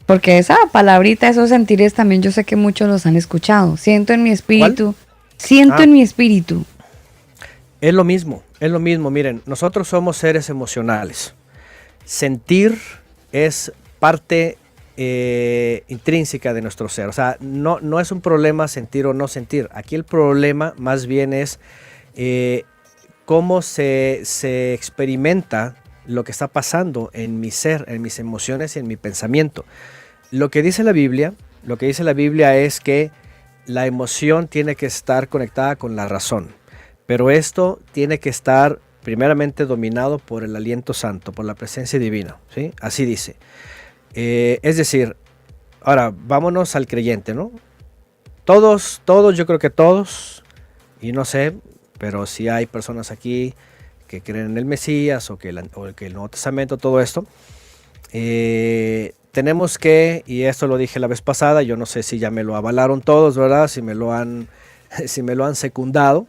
Porque esa palabrita, esos sentires también yo sé que muchos los han escuchado. Siento en mi espíritu. ¿Cuál? Siento en mi espíritu. Es lo mismo. Miren, nosotros somos seres emocionales. Sentir es parte intrínseca de nuestro ser. O sea, no es un problema sentir o no sentir. Aquí el problema más bien es cómo se experimenta lo que está pasando en mi ser, en mis emociones y en mi pensamiento. Lo que dice la Biblia es que la emoción tiene que estar conectada con la razón, pero esto tiene que estar primeramente dominado por el aliento santo, por la presencia divina, ¿sí? Así dice. Es decir, ahora vámonos al creyente, ¿no? Todos, yo creo que todos, y no sé, pero si hay personas aquí que creen en el Mesías o que el Nuevo Testamento, todo esto, tenemos que, y esto lo dije la vez pasada, yo no sé si ya me lo avalaron todos, ¿verdad? Si me lo han secundado,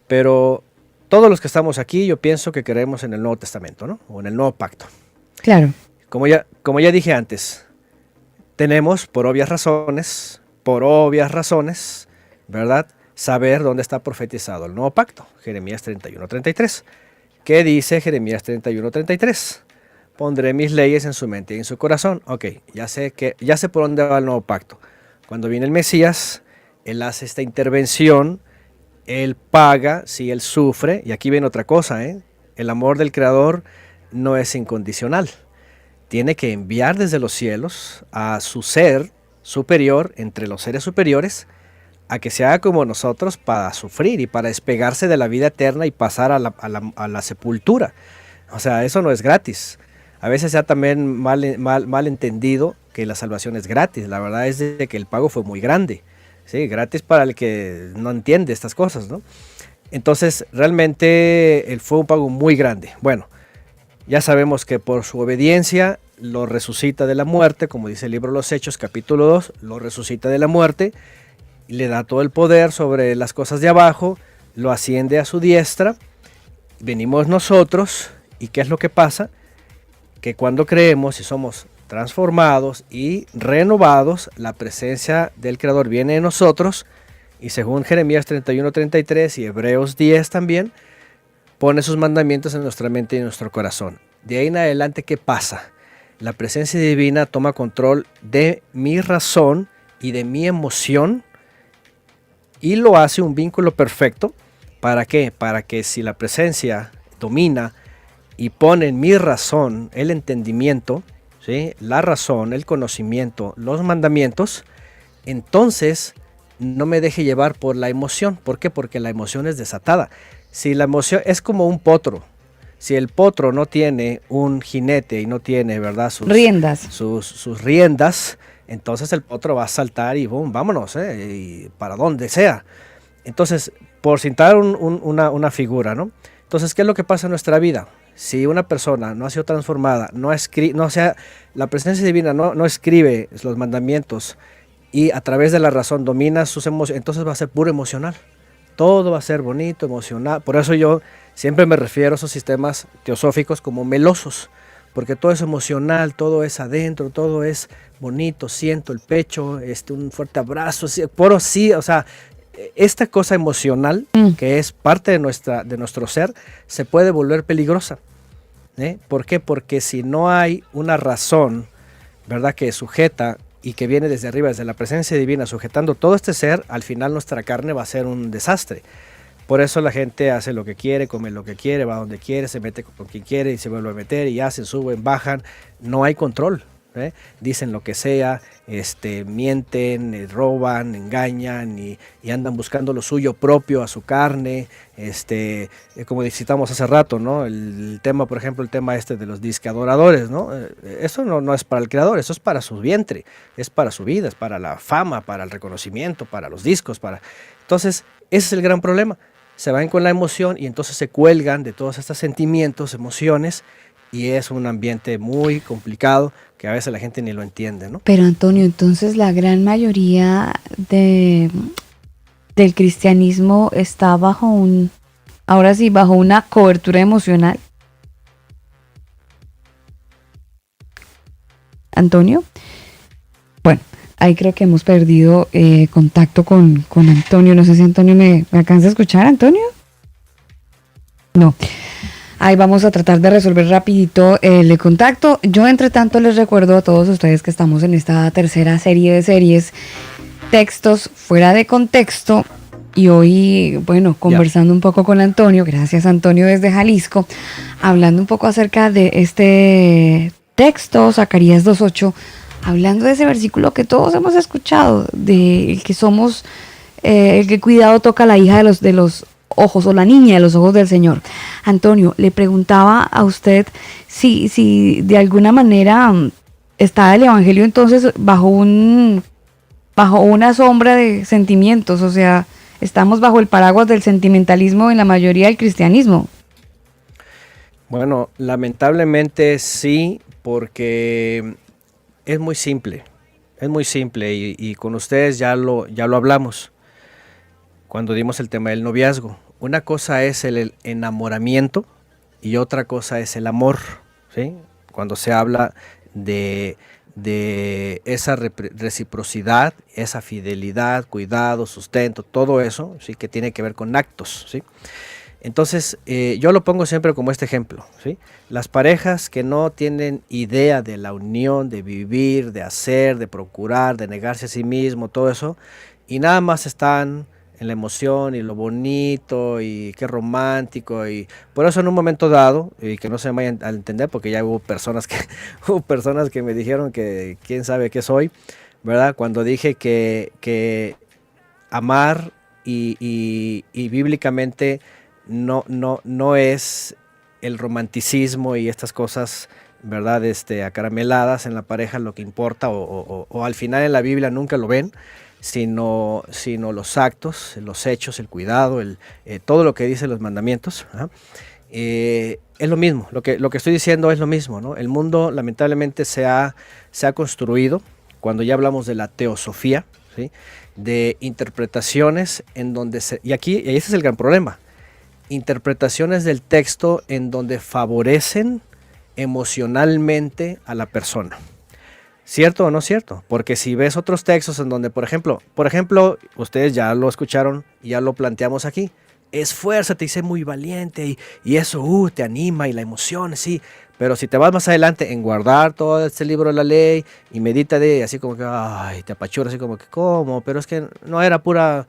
pero todos los que estamos aquí, yo pienso que creemos en el Nuevo Testamento, ¿no? O en el Nuevo Pacto. Claro. Como ya dije antes, tenemos por obvias razones, ¿verdad? Saber dónde está profetizado el Nuevo Pacto, Jeremías 31:33. ¿Qué dice Jeremías 31:33? Pondré mis leyes en su mente y en su corazón. Ok, ya sé por dónde va el Nuevo Pacto. Cuando viene el Mesías, Él hace esta intervención, Él paga, si Él sufre, y aquí viene otra cosa, el amor del Creador no es incondicional. Tiene que enviar desde los cielos a su ser superior, entre los seres superiores, a que se haga como nosotros para sufrir y para despegarse de la vida eterna y pasar a la sepultura. O sea, eso no es gratis. A veces se ha también mal entendido que la salvación es gratis. La verdad es de que el pago fue muy grande. Sí, gratis para el que no entiende estas cosas, ¿no? Entonces, realmente fue un pago muy grande. Bueno, ya sabemos que por su obediencia lo resucita de la muerte, como dice el libro de los Hechos, capítulo 2, lo resucita de la muerte, y le da todo el poder sobre las cosas de abajo, lo asciende a su diestra. Venimos nosotros, ¿y qué es lo que pasa? Que cuando creemos y somos transformados y renovados, la presencia del Creador viene en nosotros, y según Jeremías 31:33 y Hebreos 10 también, pone sus mandamientos en nuestra mente y en nuestro corazón. De ahí en adelante, ¿qué pasa? La presencia divina toma control de mi razón y de mi emoción, y lo hace un vínculo perfecto. ¿Para qué? Para que si la presencia domina y pone en mi razón el entendimiento, ¿sí? La razón, el conocimiento, los mandamientos, entonces no me deje llevar por la emoción. ¿Por qué? Porque la emoción es desatada. Si la emoción es como un potro, si el potro no tiene un jinete y no tiene, ¿verdad?, sus riendas, entonces el potro va a saltar y boom, vámonos, y para donde sea. Entonces, por citar una figura, ¿no? Entonces, ¿qué es lo que pasa en nuestra vida? Si una persona no ha sido transformada, la presencia divina no escribe los mandamientos y a través de la razón domina sus emociones, entonces va a ser puro emocional. Todo va a ser bonito, emocional. Por eso yo siempre me refiero a esos sistemas teosóficos como melosos, porque todo es emocional, todo es adentro, todo es bonito, siento el pecho, un fuerte abrazo, o sea, esta cosa emocional que es parte de nuestro ser se puede volver peligrosa. ¿Por qué? Porque si no hay una razón, ¿verdad?, que sujeta y que viene desde arriba, desde la presencia divina, sujetando todo este ser, al final nuestra carne va a ser un desastre. Por eso la gente hace lo que quiere, come lo que quiere, va donde quiere, se mete con quien quiere y se vuelve a meter y hacen, suben, bajan. No hay control. Dicen lo que sea, mienten, roban, engañan y andan buscando lo suyo propio a su carne. Como citamos hace rato, ¿no? El tema, por ejemplo, el tema de los disque adoradores, ¿no? Eso no es para el creador, eso es para su vientre, es para su vida, es para la fama, para el reconocimiento, para los discos, Entonces, ese es el gran problema. Se van con la emoción y entonces se cuelgan de todos estos sentimientos, emociones, y es un ambiente muy complicado que a veces la gente ni lo entiende, ¿no? Pero Antonio, entonces la gran mayoría del cristianismo está bajo una cobertura emocional. Antonio, bueno, ahí creo que hemos perdido contacto con Antonio. No sé si Antonio me alcanza a escuchar, Antonio. No. Ahí vamos a tratar de resolver rapidito el contacto. Yo, entre tanto, les recuerdo a todos ustedes que estamos en esta tercera serie de series, Textos Fuera de Contexto. Y hoy, bueno, conversando un poco con Antonio, gracias Antonio desde Jalisco, hablando un poco acerca de este texto, Zacarías 2:8, hablando de ese versículo que todos hemos escuchado, de el que somos, el que cuidado toca a la hija de los ojos, o la niña de los ojos del Señor. Antonio, le preguntaba a usted si de alguna manera está el Evangelio entonces bajo una sombra de sentimientos, o sea, estamos bajo el paraguas del sentimentalismo en la mayoría del cristianismo. Bueno, lamentablemente sí, porque es muy simple y con ustedes ya lo hablamos cuando dimos el tema del noviazgo. Una cosa es el enamoramiento y otra cosa es el amor, ¿sí? Cuando se habla de esa reciprocidad, esa fidelidad, cuidado, sustento, todo eso, ¿sí? Que tiene que ver con actos, ¿sí? Entonces, yo lo pongo siempre como este ejemplo, ¿sí? Las parejas que no tienen idea de la unión, de vivir, de hacer, de procurar, de negarse a sí mismo, todo eso, y nada más están en la emoción y lo bonito y qué romántico, y por eso en un momento dado, y que no se me vayan a entender porque ya hubo personas que me dijeron que quién sabe qué soy, ¿verdad? Cuando dije que amar y bíblicamente no es el romanticismo y estas cosas, ¿verdad? Acarameladas en la pareja lo que importa, o al final en la Biblia nunca lo ven, sino los actos, los hechos, el cuidado, todo lo que dicen los mandamientos. Es lo mismo, lo que estoy diciendo es lo mismo, ¿no? El mundo lamentablemente se ha construido, cuando ya hablamos de la teosofía, ¿sí? De interpretaciones en donde y ese es el gran problema, interpretaciones del texto en donde favorecen emocionalmente a la persona. ¿Cierto o no cierto? Porque si ves otros textos en donde, por ejemplo, ustedes ya lo escucharon y ya lo planteamos aquí, esfuérzate y sé muy valiente y eso te anima y la emoción, sí. Pero si te vas más adelante en guardar todo este libro de la ley y medita de así como que, ay, te apachura así como que, ¿cómo? Pero es que no era pura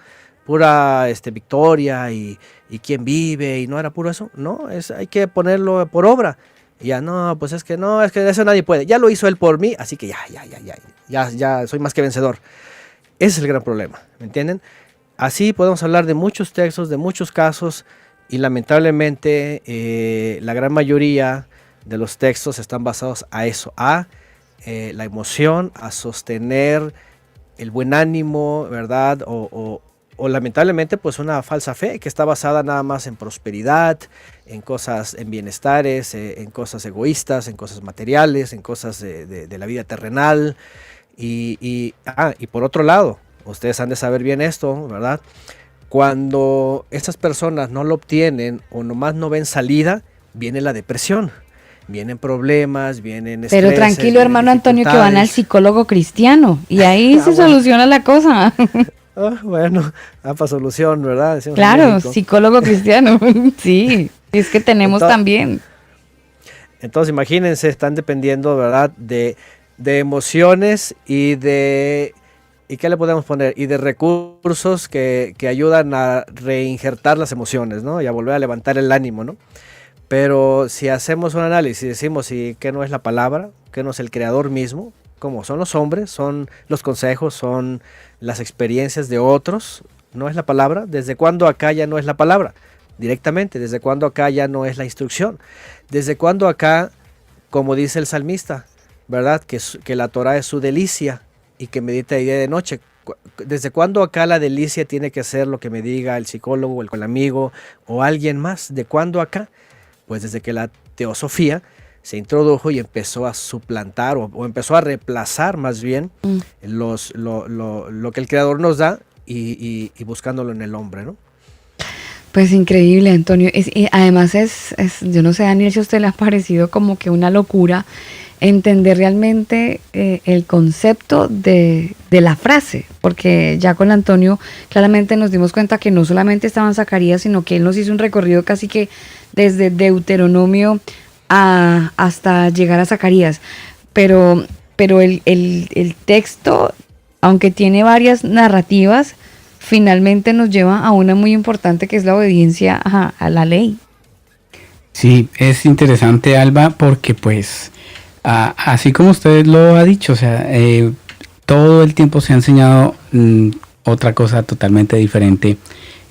victoria y quién vive y no era puro eso. No, hay que ponerlo por obra. Y ya, no, pues es que eso nadie puede. Ya lo hizo él por mí, así que ya soy más que vencedor. Ese es el gran problema, ¿me entienden? Así podemos hablar de muchos textos, de muchos casos, y lamentablemente la gran mayoría de los textos están basados a eso, a la emoción, a sostener el buen ánimo, ¿verdad? O lamentablemente pues una falsa fe que está basada nada más en prosperidad, en cosas, en bienestares, en cosas egoístas, en cosas materiales, en cosas de la vida terrenal. Y por otro lado, ustedes han de saber bien esto, ¿verdad? Cuando estas personas no lo obtienen o nomás no ven salida, viene la depresión, vienen problemas, vienen estreses. Pero tranquilo, hermano Antonio, que van al psicólogo cristiano y ahí se soluciona la cosa. Bueno, para solución, ¿verdad? Decimos claro, psicólogo cristiano, sí, es que tenemos también. Entonces, imagínense, están dependiendo, ¿verdad? De emociones y ¿qué le podemos poner? Y de recursos que ayudan a reinjertar las emociones, ¿no? Y a volver a levantar el ánimo, ¿no? Pero si hacemos un análisis y decimos, ¿y qué no es la palabra? ¿Qué no es el creador mismo? ¿Cómo? Son los hombres, son los consejos, son las experiencias de otros, no es la palabra. ¿Desde cuándo acá ya no es la palabra? Directamente, ¿desde cuándo acá ya no es la instrucción? ¿Desde cuándo acá, como dice el salmista, ¿verdad? Que la Torah es su delicia y que medita día y de noche? ¿Desde cuándo acá la delicia tiene que ser lo que me diga el psicólogo, o el amigo o alguien más? ¿De cuándo acá? Pues desde que la teosofía se introdujo y empezó a suplantar o empezó a reemplazar más bien lo que el creador nos da y buscándolo en el hombre, ¿no? Pues increíble, Antonio. Además yo no sé, Daniel, si a usted le ha parecido como que una locura entender realmente el concepto de la frase, porque ya con Antonio claramente nos dimos cuenta que no solamente estaba en Zacarías, sino que él nos hizo un recorrido casi que desde Deuteronomio hasta llegar a Zacarías, pero el texto, aunque tiene varias narrativas, finalmente nos lleva a una muy importante que es la obediencia a la ley. Sí, es interesante, Alba, porque pues así como usted lo ha dicho, o sea, todo el tiempo se ha enseñado otra cosa totalmente diferente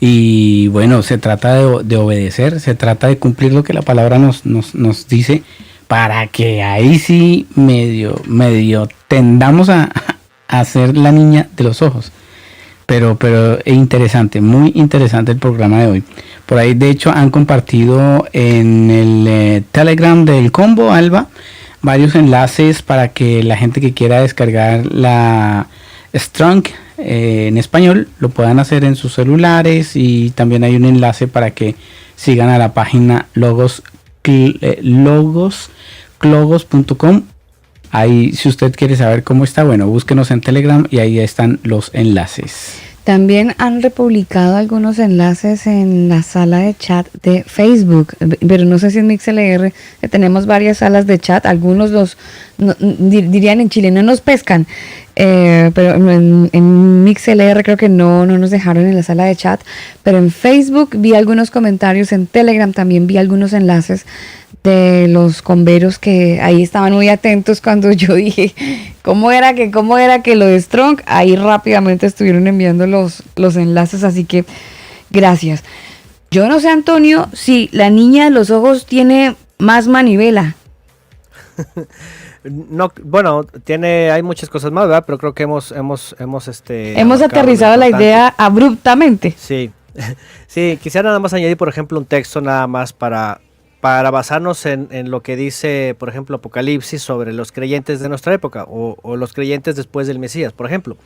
Y bueno, se trata de obedecer, se trata de cumplir lo que la palabra nos dice, para que ahí sí medio tendamos a ser la niña de los ojos. Pero interesante, muy interesante el programa de hoy. Por ahí de hecho han compartido en el Telegram del Combo Alba varios enlaces para que la gente que quiera descargar la Strong en español lo puedan hacer en sus celulares, y también hay un enlace para que sigan a la página logosclogos.com. Ahí, si usted quiere saber cómo está, bueno, búsquenos en Telegram y ahí están los enlaces. También han republicado algunos enlaces en la sala de chat de Facebook, pero no sé si en MixLR, que tenemos varias salas de chat, algunos dirían en Chile, no nos pescan, pero en MixLR creo que no nos dejaron en la sala de chat, pero en Facebook vi algunos comentarios, en Telegram también vi algunos enlaces de los converos que ahí estaban muy atentos cuando yo dije cómo era que lo de Strong, ahí rápidamente estuvieron enviando los enlaces, así que gracias. Yo no sé, Antonio, si la niña de los ojos tiene más manivela. No, bueno, hay muchas cosas más, ¿verdad? Pero creo que hemos aterrizado la idea abruptamente. Sí. Sí, quisiera nada más añadir, por ejemplo, un texto nada más para basarnos en lo que dice, por ejemplo, Apocalipsis sobre los creyentes de nuestra época o los creyentes después del Mesías. Por ejemplo,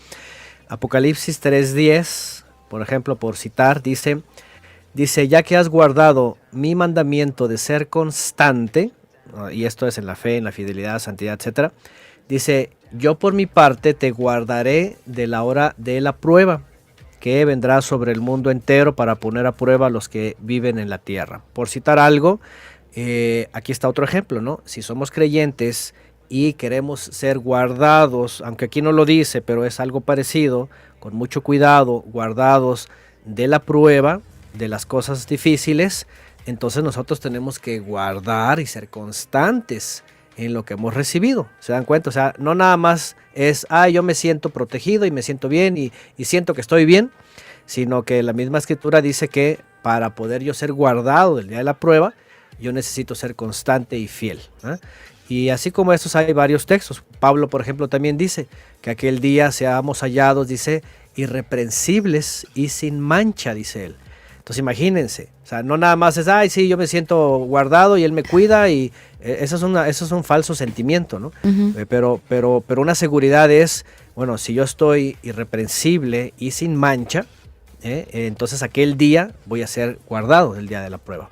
Apocalipsis 3:10, por ejemplo, por citar, dice, ya que has guardado mi mandamiento de ser constante, y esto es en la fe, en la fidelidad, santidad, etcétera, dice, yo por mi parte te guardaré de la hora de la prueba, que vendrá sobre el mundo entero para poner a prueba a los que viven en la tierra. Por citar algo, aquí está otro ejemplo, ¿no? Si somos creyentes y queremos ser guardados, aunque aquí no lo dice, pero es algo parecido, con mucho cuidado, guardados de la prueba, de las cosas difíciles, entonces nosotros tenemos que guardar y ser constantes en lo que hemos recibido. ¿Se dan cuenta? O sea, no nada más es, yo me siento protegido y me siento bien y siento que estoy bien, sino que la misma escritura dice que para poder yo ser guardado del día de la prueba, yo necesito ser constante y fiel. Y así como estos hay varios textos. Pablo, por ejemplo, también dice que aquel día seamos hallados, dice, irreprensibles y sin mancha, dice él. Entonces imagínense, o sea, no nada más es, sí, yo me siento guardado y él me cuida, y eso es un falso sentimiento, ¿no? Uh-huh. Pero una seguridad es, bueno, si yo estoy irreprensible y sin mancha, entonces aquel día voy a ser guardado del día de la prueba.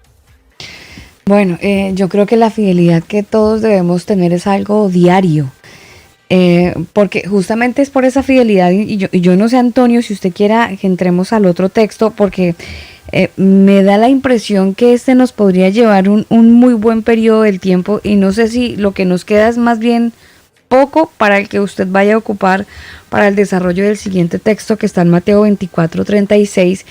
Bueno, yo creo que la fidelidad que todos debemos tener es algo diario. Porque justamente es por esa fidelidad, y yo no sé, Antonio, si usted quiera que entremos al otro texto, porque me da la impresión que nos podría llevar un muy buen periodo del tiempo, y no sé si lo que nos queda es más bien poco para el que usted vaya a ocupar para el desarrollo del siguiente texto, que está en Mateo 24:36,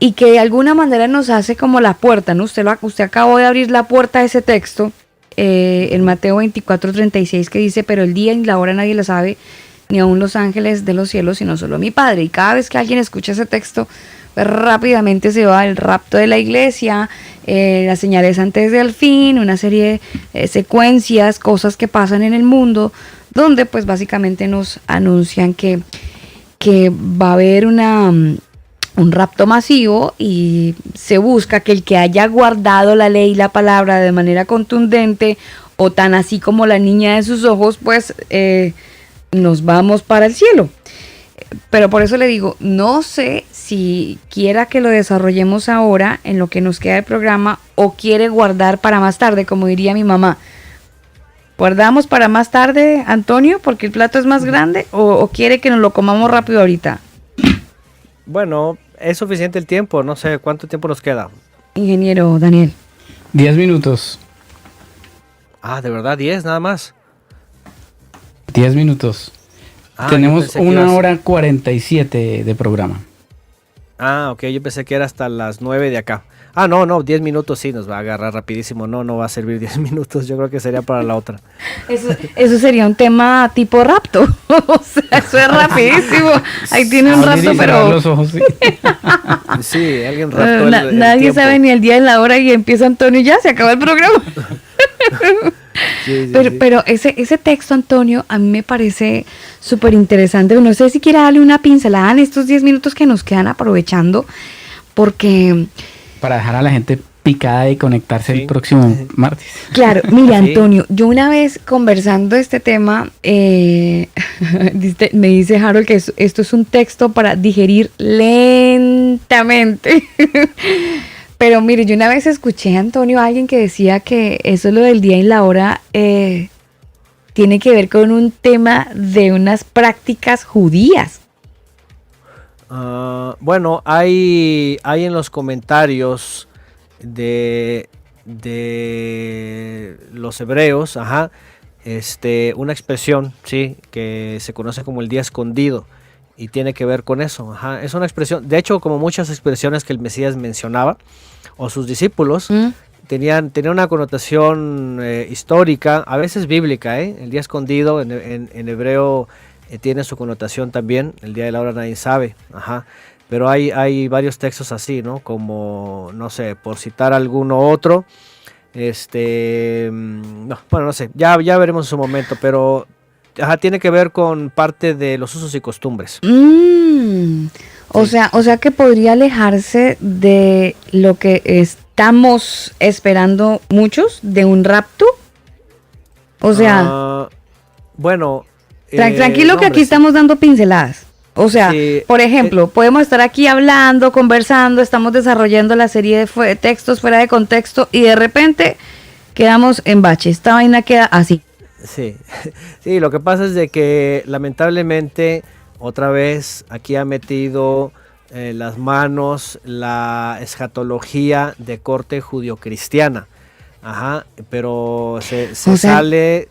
y que de alguna manera nos hace como la puerta, ¿no? Usted acabó de abrir la puerta a ese texto, en Mateo 24:36, que dice, pero el día y la hora nadie la sabe, ni aun los ángeles de los cielos, sino solo mi Padre. Y cada vez que alguien escucha ese texto, pues rápidamente se va el rapto de la iglesia, las señales antes del fin, una serie de secuencias, cosas que pasan en el mundo, donde pues básicamente nos anuncian que va a haber un rapto masivo, y se busca que el que haya guardado la ley y la palabra de manera contundente, o tan así como la niña de sus ojos, pues nos vamos para el cielo. Pero por eso le digo, no sé si quiera que lo desarrollemos ahora en lo que nos queda del programa, o quiere guardar para más tarde, como diría mi mamá. ¿Guardamos para más tarde, Antonio, porque el plato es más grande, o quiere que nos lo comamos rápido ahorita? Bueno, es suficiente el tiempo, no sé cuánto tiempo nos queda. Ingeniero Daniel. 10 minutos. ¿De verdad? 10 nada más. 10 minutos. Tenemos 1 hora 47 de programa. Ok, yo pensé que era hasta las 9 de acá. No, 10 minutos sí nos va a agarrar rapidísimo. No va a servir 10 minutos. Yo creo que sería para la otra. Eso sería un tema tipo rapto. O sea, eso es rapidísimo. Ahí tiene un rapto, pero Los ojos, sí. Sí, alguien raptó el nadie tiempo. sabe ni el día ni la hora y empieza Antonio y ya se acaba el programa. Sí, Pero ese texto, Antonio, a mí me parece súper interesante. No sé si quiera darle una pincelada en estos 10 minutos que nos quedan aprovechando, porque, Para dejar a la gente picada y conectarse Sí. el próximo martes. claro, mira, Sí. Antonio, yo una vez conversando este tema, me dice Harold que esto es un texto para digerir lentamente. Pero mire, yo una vez escuché a Antonio a alguien que decía que eso lo del día y la hora tiene que ver con un tema de unas prácticas judías. Bueno, hay en los comentarios de los hebreos, una expresión, sí, que se conoce como el día escondido y tiene que ver con eso, Es una expresión, de hecho, como muchas expresiones que el Mesías mencionaba o sus discípulos, tenían una connotación histórica, a veces bíblica, El día escondido en hebreo tiene su connotación también, el día de la hora nadie sabe, Pero hay varios textos así, ¿no? Como, no sé, por citar alguno otro, no sé, ya veremos en su momento, pero tiene que ver con parte de los usos y costumbres. O sea que podría alejarse de lo que estamos esperando muchos, de un rapto. O sea, Bueno. tranquilo no, que hombre, aquí sí. estamos dando pinceladas. O sea, Sí, por ejemplo, podemos estar aquí hablando, conversando, estamos desarrollando la serie de textos fuera de contexto y de repente quedamos en bache. Esta vaina queda así. Sí, sí, lo que pasa es de que lamentablemente otra vez aquí ha metido las manos la escatología de corte judio-cristiana, pero se O sea, sale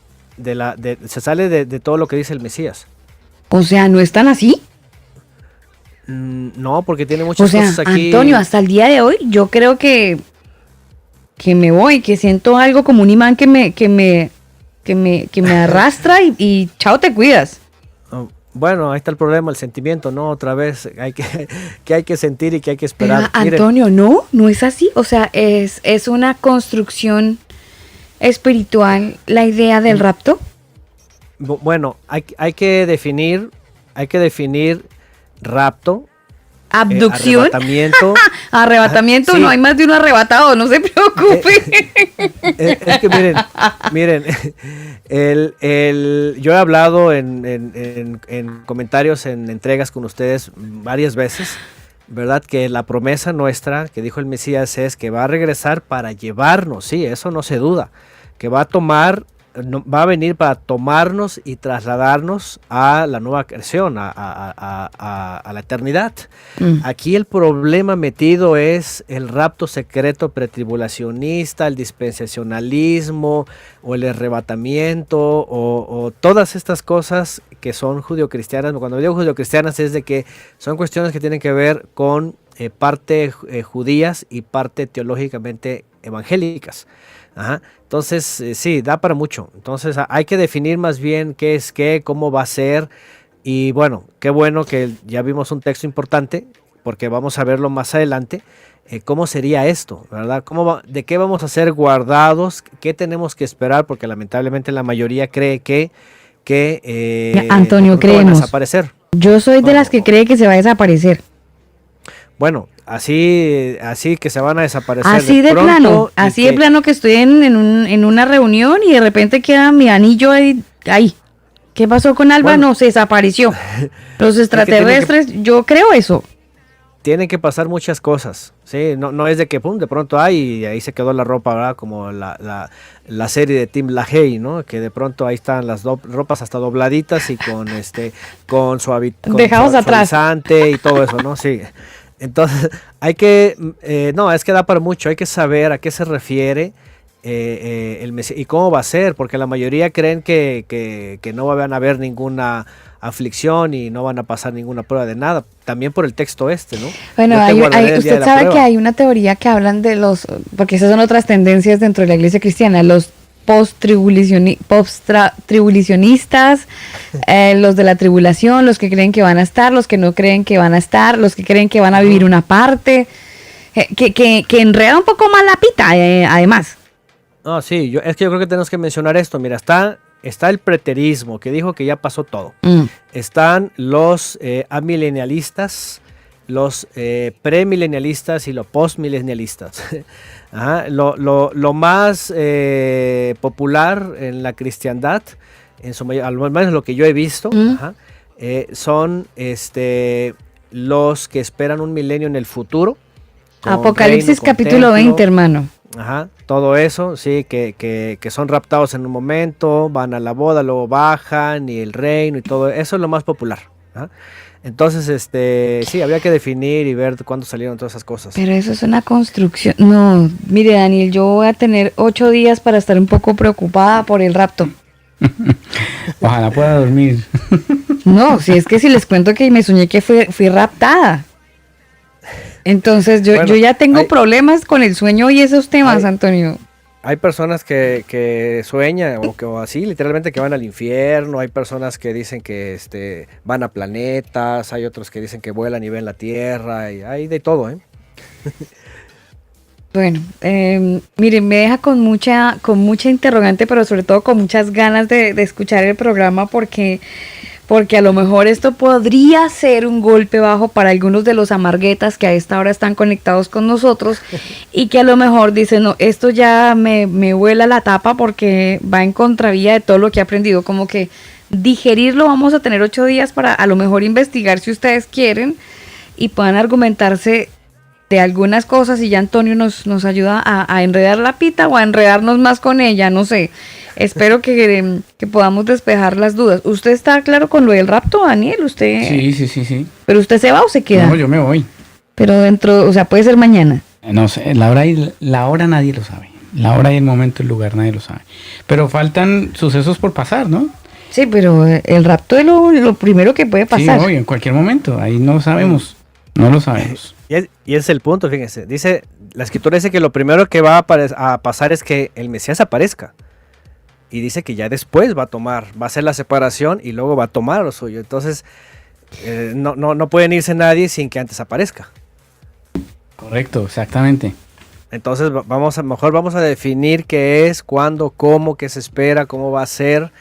se sale de todo lo que dice el Mesías. O sea, ¿no están así? No, porque tiene O muchas sea, cosas aquí. Antonio, hasta el día de hoy yo creo que me voy, que siento algo como un imán que me arrastra y chao, te cuidas. Bueno, ahí está el problema, el sentimiento, ¿no? Otra vez que hay que sentir y que hay que Pero esperar. Miren, Antonio, no es así. O sea, es una construcción espiritual la idea del rapto. bueno, hay que definir rapto, Abducción, arrebatamiento. arrebatamiento, Sí. no hay más de uno arrebatado, no se preocupe. Es que miren, yo he hablado en comentarios, en entregas con ustedes varias veces, ¿verdad? Que la promesa nuestra que dijo el Mesías es que va a regresar para llevarnos, sí, eso no se duda, que va a venir para tomarnos y trasladarnos a la nueva creación, a la eternidad. Aquí el problema metido es el rapto secreto pretribulacionista, el dispensacionalismo o el arrebatamiento o todas estas cosas que son judio-cristianas. Cuando digo judio-cristianas es de que son cuestiones que tienen que ver con parte judías y parte teológicamente evangélicas. Entonces, sí, da para mucho. Entonces, hay que definir más bien qué es qué, cómo va a ser. Y bueno, qué bueno que ya vimos un texto importante, porque vamos a verlo más adelante. ¿Cómo sería esto? ¿Verdad? ¿De qué vamos a ser guardados? ¿Qué tenemos que esperar? Porque lamentablemente la mayoría cree que Antonio, de pronto van a creemos. desaparecer. Yo soy de Bueno, las que cree que se va a desaparecer. Bueno, así que se van a desaparecer. Así de pronto plano, y así de plano que estoy en una reunión y de repente queda mi anillo ahí. ¿Qué pasó con Alba? Bueno. No, se desapareció. Los extraterrestres, yo creo eso. Tienen que pasar muchas cosas, ¿sí? No es de que pum, de pronto y ahí se quedó la ropa, ¿verdad? Como la serie de Tim LaHaye, ¿no? Que de pronto ahí están las ropas hasta dobladitas y con Dejados atrás. suavizante y todo eso, ¿no? Sí. Entonces, es que da para mucho, hay que saber a qué se refiere ¿Y cómo va a ser? Porque la mayoría creen que no van a haber ninguna aflicción y no van a pasar ninguna prueba de nada. También por el texto ¿no? Bueno, Yo te guardaré el día de usted la sabe prueba. que hay una teoría que hablan de porque esas son otras tendencias dentro de la iglesia cristiana, los post-tribulacionistas, los de la tribulación, los que creen que van a estar, los que no creen que van a estar, los que creen que van a vivir una parte, que enreda un poco más la pita, además. No, sí, es que yo creo que tenemos que mencionar esto. Mira, está el preterismo, que dijo que ya pasó todo. Están los amilenialistas, los premilenialistas y los postmilenialistas. Ajá, lo más popular en la cristiandad, al menos lo que yo he visto, ajá, son los que esperan un milenio en el futuro. Apocalipsis capítulo 20, hermano. Ajá, todo eso, sí, que son raptados en un momento, van a la boda, luego bajan, y el reino y todo, eso es lo más popular. ¿Ah? Entonces, sí, habría que definir y ver cuándo salieron todas esas cosas. Pero eso es una construcción. No, mire, Daniel, yo voy a tener 8 días para estar un poco preocupada por el rapto. Ojalá pueda dormir. No, si es que si les cuento que me soñé que fui raptada. Entonces yo ya tengo problemas con el sueño y esos temas, Antonio. Hay personas que sueñan o así, literalmente que van al infierno. Hay personas que dicen que van a planetas. Hay otros que dicen que vuelan y ven la Tierra. Y hay de todo, ¿eh? Bueno, miren, me deja con mucha interrogante, pero sobre todo con muchas ganas de escuchar el programa porque a lo mejor esto podría ser un golpe bajo para algunos de los amarguetas que a esta hora están conectados con nosotros y que a lo mejor dicen, no, esto ya me vuela la tapa porque va en contravía de todo lo que he aprendido, como que digerirlo. Vamos a tener 8 días para a lo mejor investigar si ustedes quieren y puedan argumentarse de algunas cosas y ya Antonio nos ayuda a enredar la pita o a enredarnos más con ella, no sé. Espero que podamos despejar las dudas. ¿Usted está claro con lo del rapto, Daniel? ¿Usted? Sí. ¿Pero usted se va o se queda? No, yo me voy. Pero o sea, puede ser mañana. No sé, la hora nadie lo sabe. La hora y el momento, el lugar nadie lo sabe. Pero faltan sucesos por pasar, ¿no? Sí, pero el rapto es lo primero que puede pasar. Sí, en cualquier momento. Ahí no sabemos. No lo sabemos. Y ese es el punto, fíjense. La escritura dice que lo primero que va a pasar es que el Mesías aparezca. Y dice que ya después va a hacer la separación y luego va a tomar lo suyo. Entonces, no pueden irse nadie sin que antes aparezca. Correcto, exactamente. Entonces, mejor vamos a definir qué es, cuándo, cómo, qué se espera, cómo va a ser,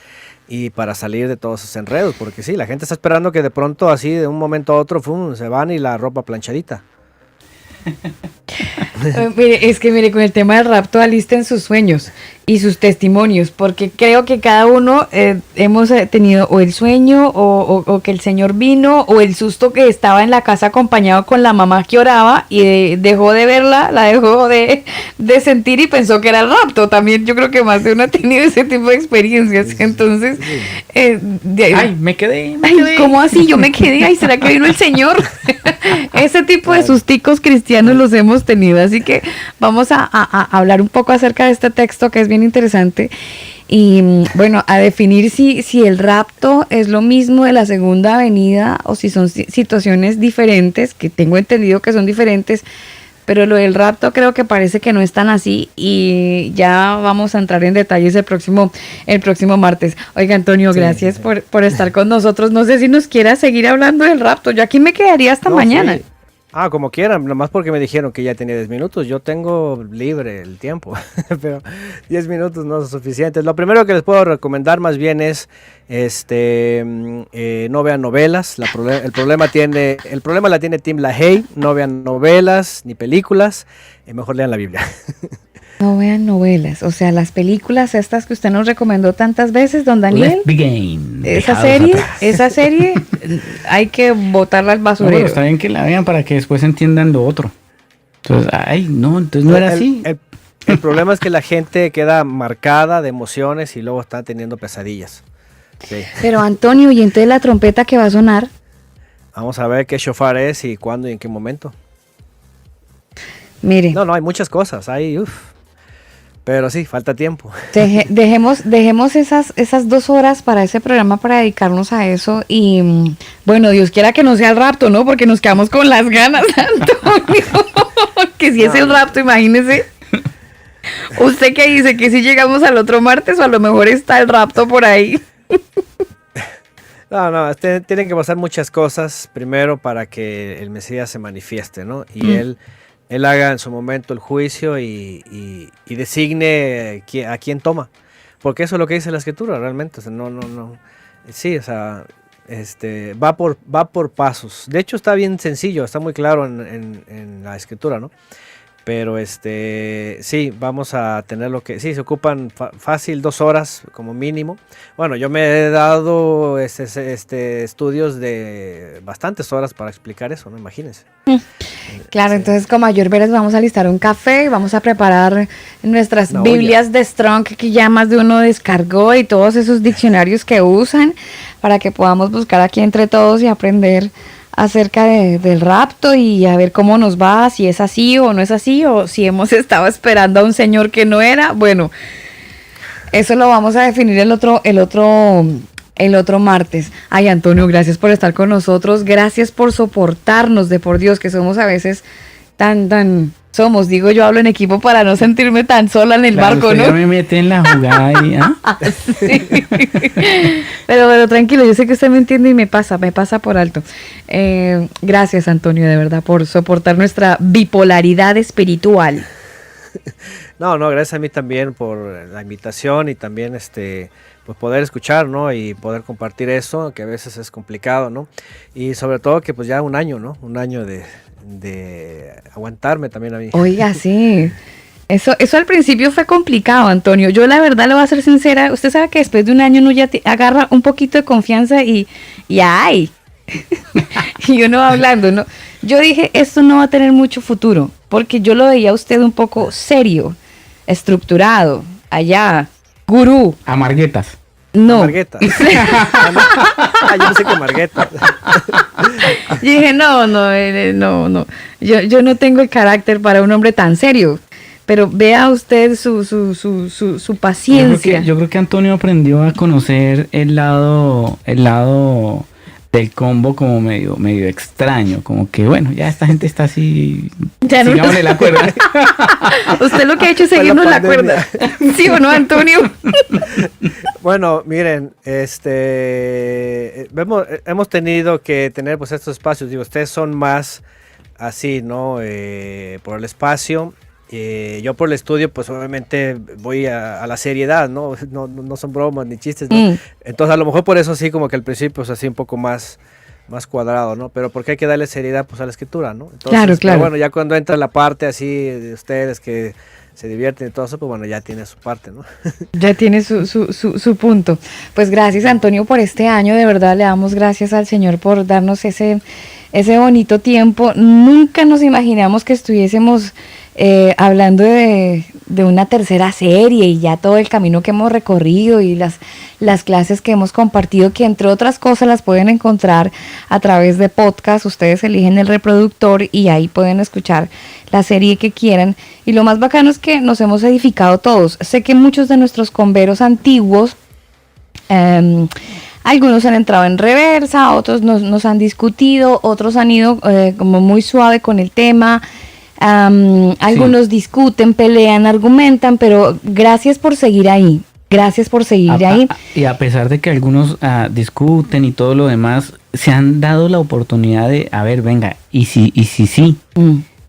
y para salir de todos esos enredos. Porque sí, la gente está esperando que de pronto, así, de un momento a otro, se van y la ropa planchadita. Mire, con el tema del rapto alisten sus sueños y sus testimonios, porque creo que cada uno hemos tenido o el sueño o que el Señor vino o el susto que estaba en la casa acompañado con la mamá que oraba y dejó de verla, la dejó de sentir y pensó que era el rapto. También yo creo que más de uno ha tenido ese tipo de experiencias. Entonces, me quedé. ¿Cómo así? Yo me quedé. Ay, ¿será que vino el Señor? Ese tipo de susticos cristianos los hemos tenido. Así que vamos a hablar un poco acerca de este texto que es bien interesante. Y bueno, a definir si el rapto es lo mismo de la segunda venida o si son situaciones diferentes, que tengo entendido que son diferentes. Pero lo del rapto creo que parece que no es tan así y ya vamos a entrar en detalles el próximo martes. Oiga, Antonio, gracias por estar con nosotros. No sé si nos quiera seguir hablando del rapto. Yo aquí me quedaría hasta mañana. Sí. Como quieran, nomás porque me dijeron que ya tenía 10 minutos. Yo tengo libre el tiempo, pero 10 minutos no son suficientes. Lo primero que les puedo recomendar más bien es no vean novelas. El problema la tiene Tim LaHaye. No vean novelas ni películas. Mejor lean la Biblia. No vean novelas, o sea, las películas estas que usted nos recomendó tantas veces, don Daniel. Let's Begin. Esa serie hay que botarla al basurero. Bueno, está bien que la vean para que después entiendan lo otro. Entonces, entonces no era así. El problema es que la gente queda marcada de emociones y luego está teniendo pesadillas. Sí. Pero Antonio, ¿y entonces la trompeta que va a sonar? Vamos a ver qué shofar es y cuándo y en qué momento. Mire. No, hay muchas cosas. Pero sí, falta tiempo. Dejemos esas 2 horas para ese programa para dedicarnos a eso y bueno, Dios quiera que no sea el rapto, ¿no? Porque nos quedamos con las ganas, Antonio. Que si es el rapto, imagínese. ¿Usted qué dice? ¿Que si llegamos al otro martes o a lo mejor está el rapto por ahí? No, tienen que pasar muchas cosas primero para que el Mesías se manifieste, ¿no? Y él haga en su momento el juicio y designe a quién toma. Porque eso es lo que dice la Escritura realmente. O sea, no. Sí, o sea, va por pasos. De hecho, está bien sencillo, está muy claro en la Escritura, ¿no? Pero sí, vamos a tener lo que... Sí, se ocupan fácil 2 horas como mínimo. Bueno, yo me he dado estudios de bastantes horas para explicar eso, ¿no? Imagínense. Claro, Sí. entonces con mayor veras vamos a alistar un café, vamos a preparar nuestras No, Biblias de Strong que ya más de uno descargó y todos esos diccionarios que usan para que podamos buscar aquí entre todos y aprender acerca del rapto y a ver cómo nos va, si es así o no es así, o si hemos estado esperando a un señor que no era. Bueno, eso lo vamos a definir el otro martes. Ay, Antonio, gracias por estar con nosotros, gracias por soportarnos, de por Dios, que somos a veces digo yo, hablo en equipo para no sentirme tan sola en el Claro, barco, usted ¿no? ya me mete en la jugada y, ¿ah? Sí. Pero tranquilo, yo sé que usted me entiende y me pasa por alto. Gracias, Antonio, de verdad, por soportar nuestra bipolaridad espiritual. No, gracias a mí también por la invitación y también pues poder escuchar, ¿no? Y poder compartir eso, que a veces es complicado, ¿no? Y sobre todo que pues ya un año, ¿no? Un año de aguantarme también a mí. Oiga, sí. Eso al principio fue complicado, Antonio. Yo la verdad le voy a ser sincera. Usted sabe que después de un año uno ya agarra un poquito de confianza y ¡ay! Y uno va hablando, ¿no? Yo dije, esto no va a tener mucho futuro, porque yo lo veía a usted un poco serio, estructurado, allá, gurú. Amarguetas. No. Margueta. Yo no sé qué Margueta. Yo dije, no. Yo no tengo el carácter para un hombre tan serio. Pero vea usted su paciencia. Yo creo que Antonio aprendió a conocer el lado del combo como medio extraño, como que bueno, ya esta gente está así, Ya no- sigámosle la cuerda. Usted lo que ha hecho es Fue la seguirnos la pandemia. cuerda. ¿Sí o no, Antonio? Bueno, miren, hemos tenido que tener pues estos espacios. Digo, ustedes son más así, ¿no? Por el espacio. Yo por el estudio, pues obviamente voy a la seriedad, ¿no? No son bromas ni chistes, ¿no? Mm. Entonces a lo mejor por eso sí, como que al principio es así un poco más cuadrado, ¿no? Pero porque hay que darle seriedad pues a la escritura, ¿no? Entonces, Claro. pero bueno, ya cuando entra la parte así de ustedes que se divierten y todo eso, pues bueno, ya tiene su parte, ¿no? Ya tiene su punto. Pues gracias, Antonio, por este año. De verdad le damos gracias al Señor por darnos ese bonito tiempo. Nunca nos imaginamos que estuviésemos hablando de una tercera serie y ya todo el camino que hemos recorrido y las clases que hemos compartido, que entre otras cosas las pueden encontrar a través de podcast. Ustedes eligen el reproductor y ahí pueden escuchar la serie que quieran. Y lo más bacano es que nos hemos edificado todos. Sé que muchos de nuestros converos antiguos, algunos han entrado en reversa, otros nos han discutido, otros han ido como muy suave con el tema. Algunos discuten, pelean, argumentan, pero gracias por seguir ahí. Gracias por seguir ahí. Y a pesar de que algunos discuten y todo lo demás, se han dado la oportunidad de, a ver, venga, y si sí,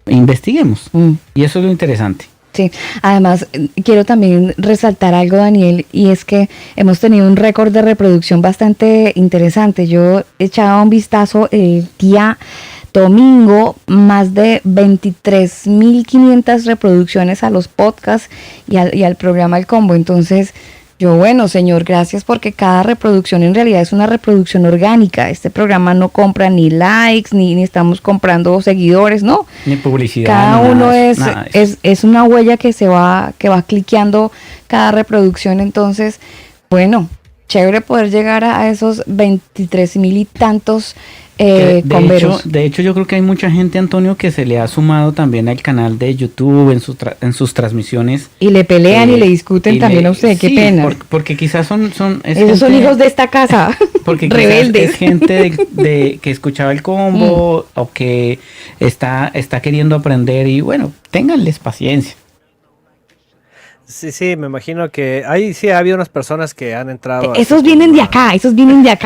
investiguemos. Y eso es lo interesante. Sí, además quiero también resaltar algo, Daniel, y es que hemos tenido un récord de reproducción bastante interesante. Yo echaba un vistazo el día domingo, más de 23.500 reproducciones a los podcasts y al programa El Combo. Entonces, yo, bueno, Señor, gracias, porque cada reproducción en realidad es una reproducción orgánica. Este programa no compra ni likes, ni estamos comprando seguidores, ¿no? Ni publicidad. Cada ni uno nada de eso. es una huella que va cliqueando cada reproducción. Entonces, bueno, chévere poder llegar a esos 23,000 y tantos converos. De hecho, yo creo que hay mucha gente, Antonio, que se le ha sumado también al canal de YouTube en sus transmisiones. Y le pelean y le discuten también a usted, qué sí, pena. Porque quizás son Esos son hijos de esta casa, porque rebeldes. es gente que escuchaba el combo o que está queriendo aprender y bueno, ténganles paciencia. Sí, me imagino que ahí sí ha habido unas personas que han entrado. Esos vienen de acá,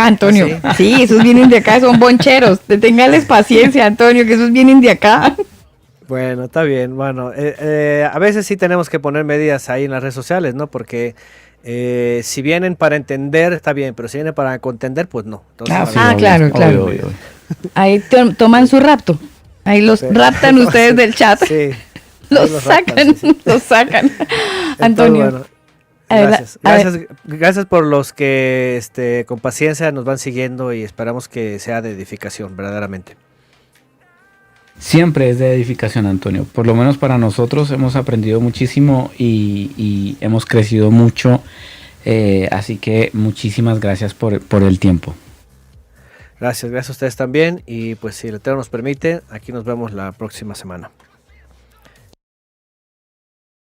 Antonio. ¿Ah, sí, esos vienen de acá, son boncheros. Ténganles paciencia, Antonio, que esos vienen de acá. Bueno, está bien. Bueno, a veces sí tenemos que poner medidas ahí en las redes sociales, ¿no? Porque si vienen para entender, está bien, pero si vienen para contender, pues no. Entonces, claro. Obvio. Ahí toman su rapto. Ahí los raptan ustedes del chat. Sí. Los sacan. Entonces, Antonio. Bueno, gracias por los que con paciencia nos van siguiendo y esperamos que sea de edificación, verdaderamente. Siempre es de edificación, Antonio. Por lo menos para nosotros hemos aprendido muchísimo y hemos crecido mucho. Así que muchísimas gracias por el tiempo. Gracias a ustedes también. Y pues si el Eterno nos permite, aquí nos vemos la próxima semana.